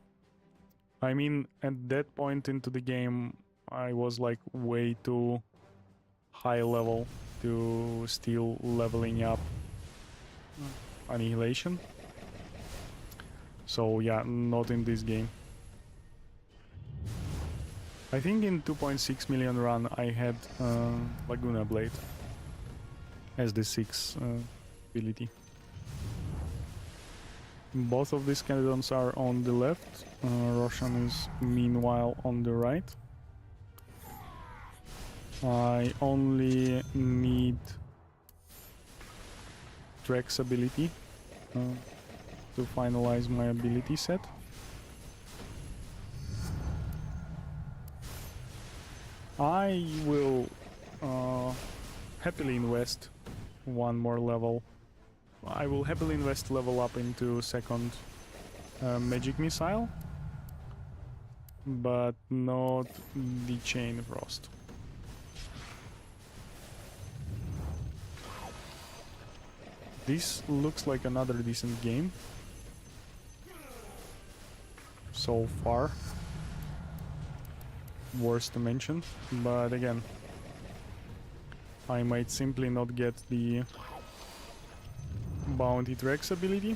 I mean, at that point into the game, I was like way too high level to still leveling up Annihilation. So yeah, not in this game. I think in 2.6 million run I had Laguna Blade as the 6th ability. Both of these skeletons are on the left, Roshan is meanwhile on the right. I only need Drex ability to finalize my ability set. I will happily invest one more level. I will happily invest level up into second magic missile, but not the chain frost. This looks like another decent game so far, worth to mention, but again, I might simply not get the Bounty Drex ability.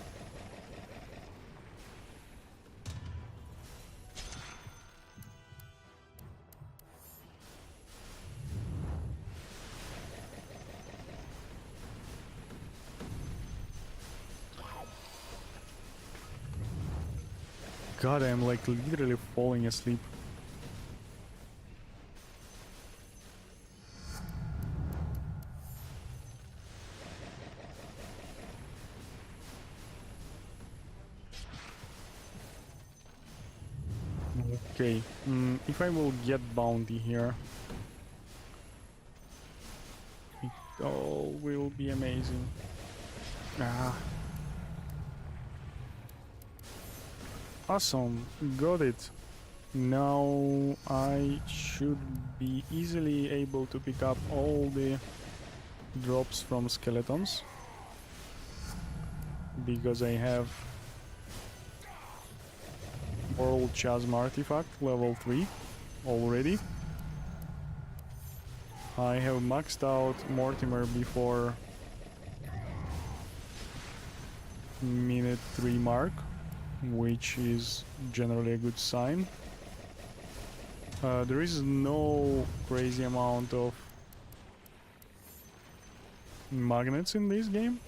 God, I'm like literally falling asleep. Okay, if I will get bounty here, it all will be amazing. Awesome, got it. Now I should be easily able to pick up all the drops from skeletons, because I have World Chasm Artifact level 3 already. I have maxed out Mortimer before minute 3 mark, which is generally a good sign. There is no crazy amount of magnets in this game,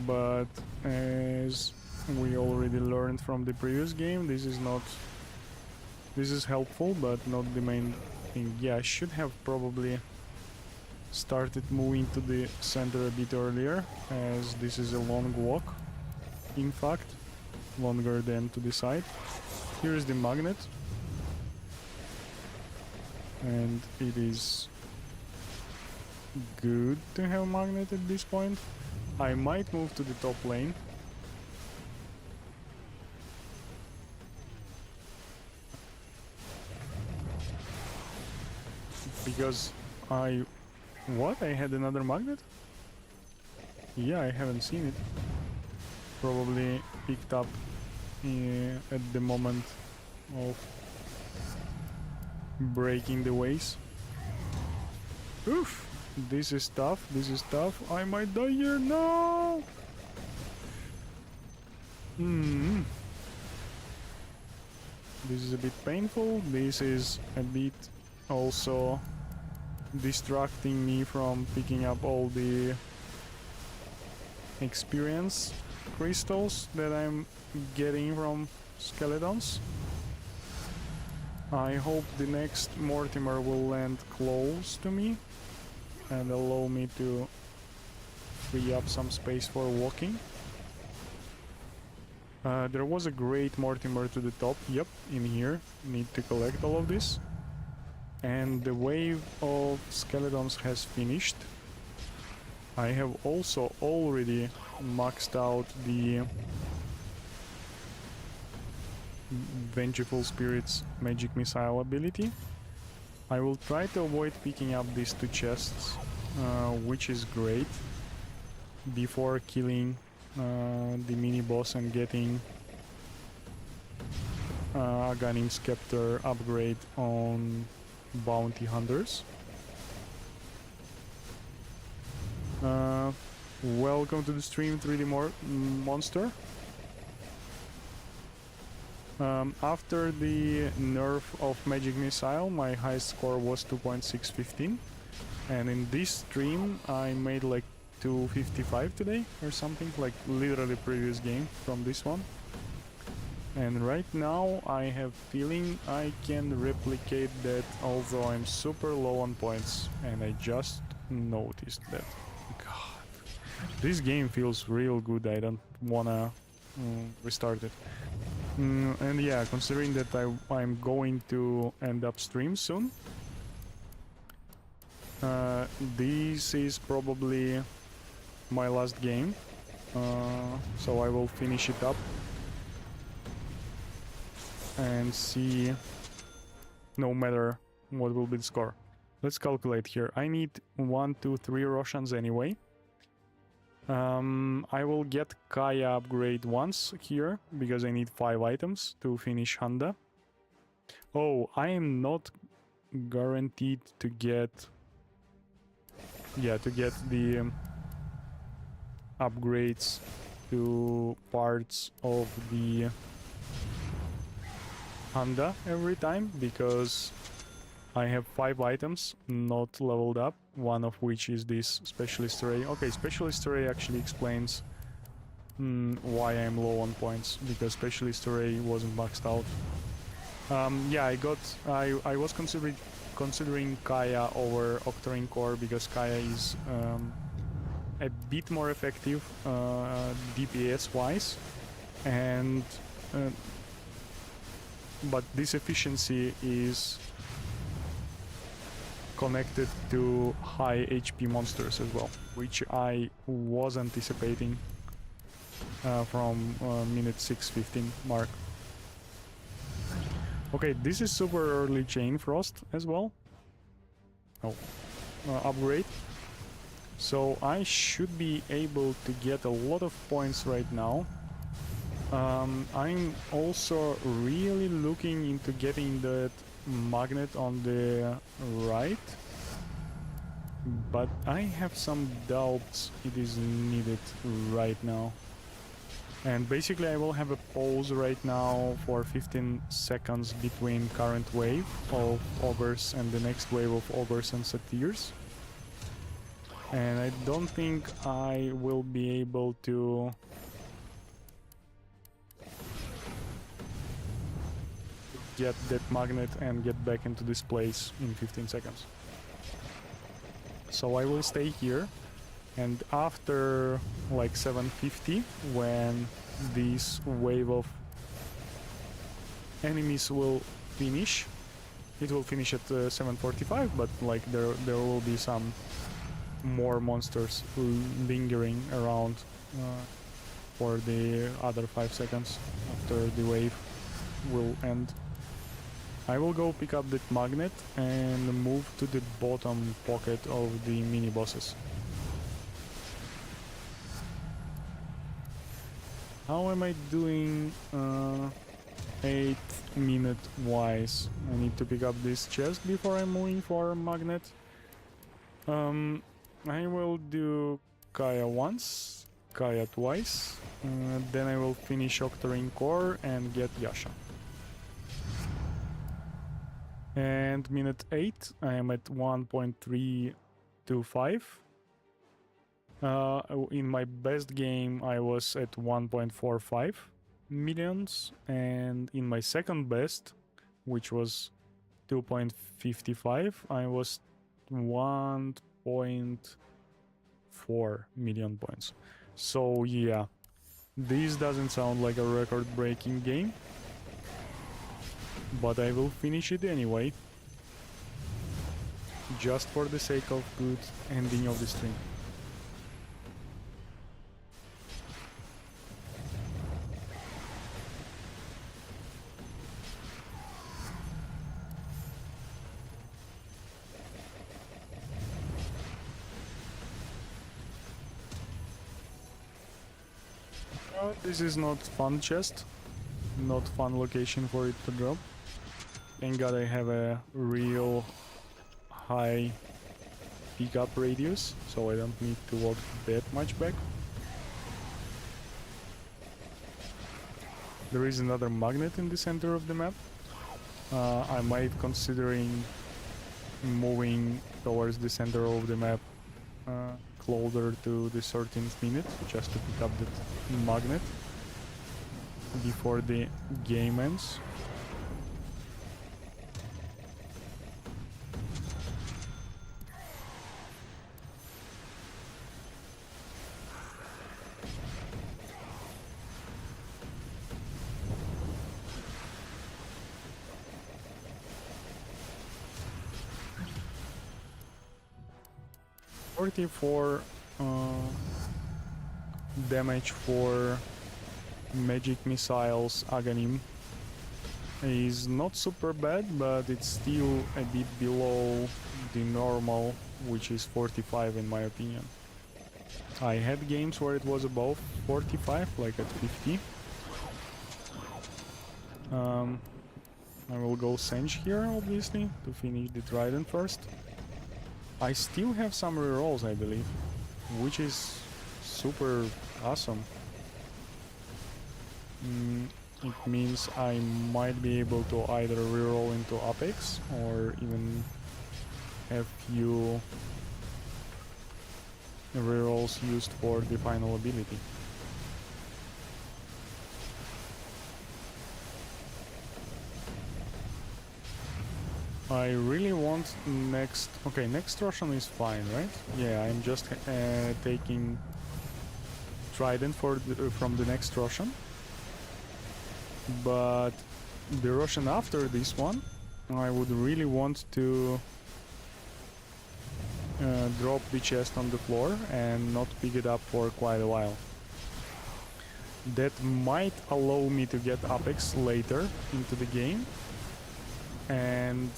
but as we already learned from the previous game, this is helpful, but not the main thing. Yeah, I should have probably started moving to the center a bit earlier, as this is a long walk, in fact, longer than to the side. Here's the magnet, and it is good to have magnet at this point. I might move to the top lane. Because What? I had another magnet? Yeah, I haven't seen it. Probably picked up at the moment of breaking the ways. Oof! This is tough, this is tough. I might die here, no! This is a bit painful. This is a bit also distracting me from picking up all the experience crystals that I'm getting from skeletons. I hope the next Mortimer will land close to me and allow me to free up some space for walking. There was a great Mortimer to the top, yep, in here. Need to collect all of this. And the wave of skeletons has finished. I have also already maxed out the Vengeful Spirit's magic missile ability. I will try to avoid picking up these two chests, which is great, before killing the mini boss and getting Aghanim Scepter upgrade on bounty hunters. Welcome to the stream, 3D Monster. After the nerf of Magic Missile, my highest score was 2.615, and in this stream I made like 255 today or something, like literally previous game from this one. And right now I have feeling I can replicate that, although I'm super low on points, and I just noticed that. God, this game feels real good. I don't wanna restart it. And yeah, considering that I'm going to end up stream soon, this is probably my last game, so I will finish it up and see, no matter what will be the score. Let's calculate here. I need 1, 2, 3 Roshans anyway. I will get Kaya upgrade once here, because I need 5 items to finish Handa. Oh, I am not guaranteed to get... yeah, to get the upgrades to parts of the Handa every time, because I have 5 items not leveled up, one of which is this Specialist Ray. Okay, Specialist Ray actually explains why I'm low on points, because Specialist Ray wasn't maxed out. Yeah, I was considering Kaya over Octarine Core, because Kaya is a bit more effective DPS wise, and but this efficiency is connected to high HP monsters as well, which I was anticipating from minute 6:15 mark. Okay, this is super early Chain Frost as well. Oh, upgrade. So I should be able to get a lot of points right now. I'm also really looking into getting that magnet on the right, but I have some doubts it is needed right now. And basically I will have a pause right now for 15 seconds between current wave of ogres and the next wave of ogres and satyrs. And I don't think I will be able to get that magnet and get back into this place in 15 seconds. So I will stay here, and after like 7:50, when this wave of enemies will finish, it will finish at 7:45, but like there will be some more monsters lingering around for the other 5 seconds after the wave will end. I will go pick up that magnet and move to the bottom pocket of the mini bosses. How am I doing 8 minute wise? I need to pick up this chest before I'm moving for magnet. I will do Kaya once, Kaya twice, then I will finish Octarine Core and get Yasha. And minute 8, I am at 1.325. In my best game, I was at 1.45 millions, and in my second best, which was 2.55, I was 1.4 million points. So yeah, this doesn't sound like a record-breaking game, but I will finish it anyway, just for the sake of good ending of the stream. This is not fun chest. Not fun location for it to drop. Thank god I have a real high pickup radius, so I don't need to walk that much back. There is another magnet in the center of the map. I might considering moving towards the center of the map closer to the 13th minute, just to pick up that magnet before the game ends. For damage for magic missiles Aghanim is not super bad, but it's still a bit below the normal, which is 45 in my opinion. I had games where it was above 45, like at 50. I will go Senj here, obviously, to finish the Trident first. I still have some rerolls, I believe, which is super awesome. It means I might be able to either reroll into Apex or even have few rerolls used for the final ability. I really want next... Okay, next Russian is fine, right? Yeah, I'm just taking Trident from the next Russian. But the Russian after this one, I would really want to drop the chest on the floor and not pick it up for quite a while. That might allow me to get Apex later into the game. And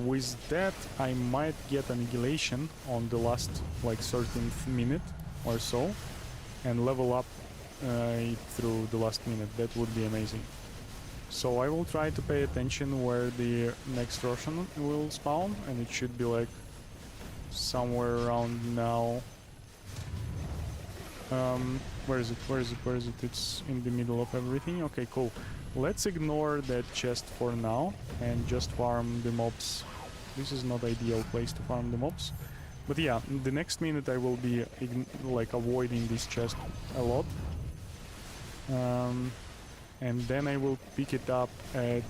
with that I might get Annihilation on the last like 13th minute or so and level up through the last minute. That would be amazing. So I will try to pay attention where the next Russian will spawn, and it should be like somewhere around now. Where is it? It's in the middle of everything. Okay, cool. Let's ignore that chest for now and just farm the mobs. This is not ideal place to farm the mobs. But yeah, the next minute I will be like avoiding this chest a lot. And then I will pick it up at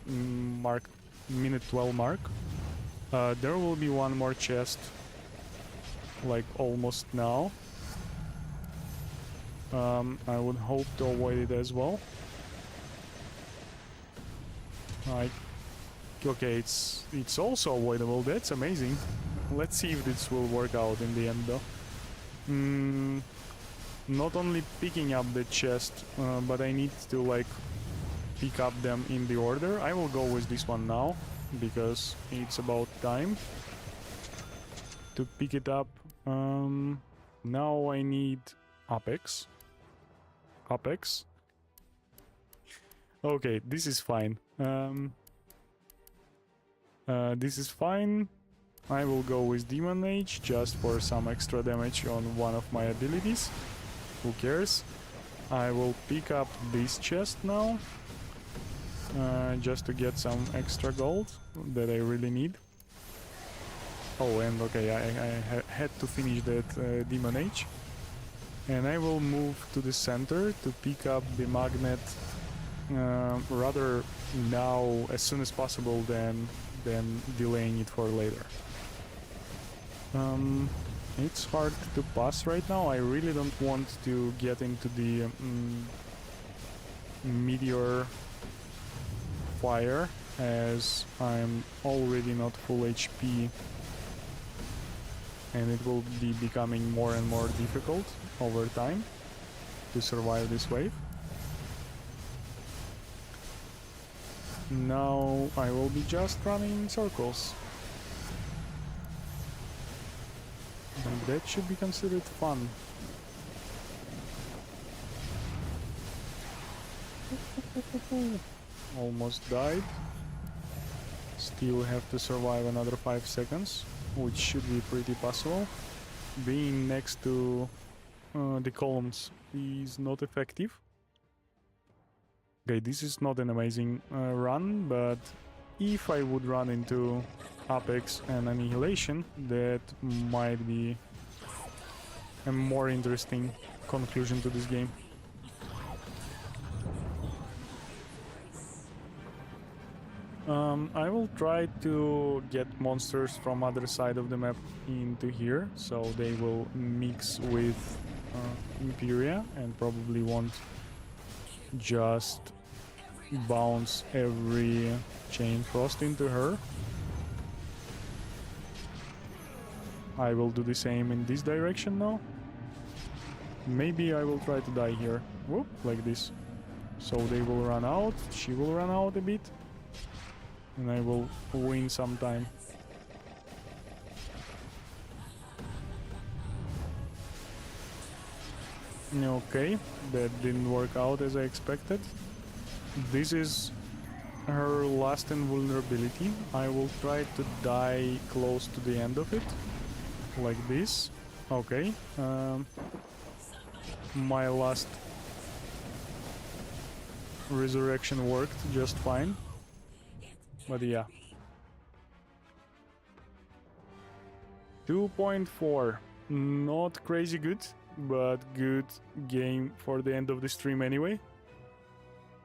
minute 12 mark. There will be one more chest like almost now. I would hope to avoid it as well. Okay, it's also avoidable. That's amazing. Let's see if this will work out in the end though. Not only picking up the chest, but I need to like pick up them in the order. I will go with this one now because it's about time to pick it up. Now I need Apex. Okay, this is fine. This is fine. I will go with Demon Age just for some extra damage on one of my abilities. Who cares? I will pick up this chest now. Just to get some extra gold that I really need. Oh, and okay, I had to finish that Demon Age. And I will move to the center to pick up the magnet rather now as soon as possible than delaying it for later. It's hard to pass right now. I really don't want to get into the meteor fire as I'm already not full HP and it will be becoming more and more difficult over time to survive this wave. Now I will be just running in circles. And that should be considered fun. Almost died. Still have to survive another 5 seconds, which should be pretty possible. Being next to the columns is not effective. Okay, this is not an amazing run, but if I would run into Apex and Annihilation, that might be a more interesting conclusion to this game. I will try to get monsters from other side of the map into here, so they will mix with Imperia and probably won't just bounce every chain frost into her. I will do the same in this direction now. Maybe I will try to die here. Whoop, like this. So they will run out, she will run out a bit, and I will win some time. Okay, that didn't work out as I expected. This is her last invulnerability. I will try to die close to the end of it, like this. Okay, my last resurrection worked just fine. But yeah. 2.4. Not crazy good, but good game for the end of the stream anyway.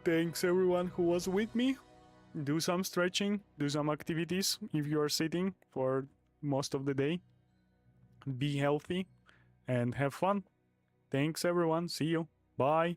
Thanks everyone who was with me. Do some stretching, do some activities if you are sitting for most of the day. Be healthy and have fun. Thanks everyone. See you. Bye.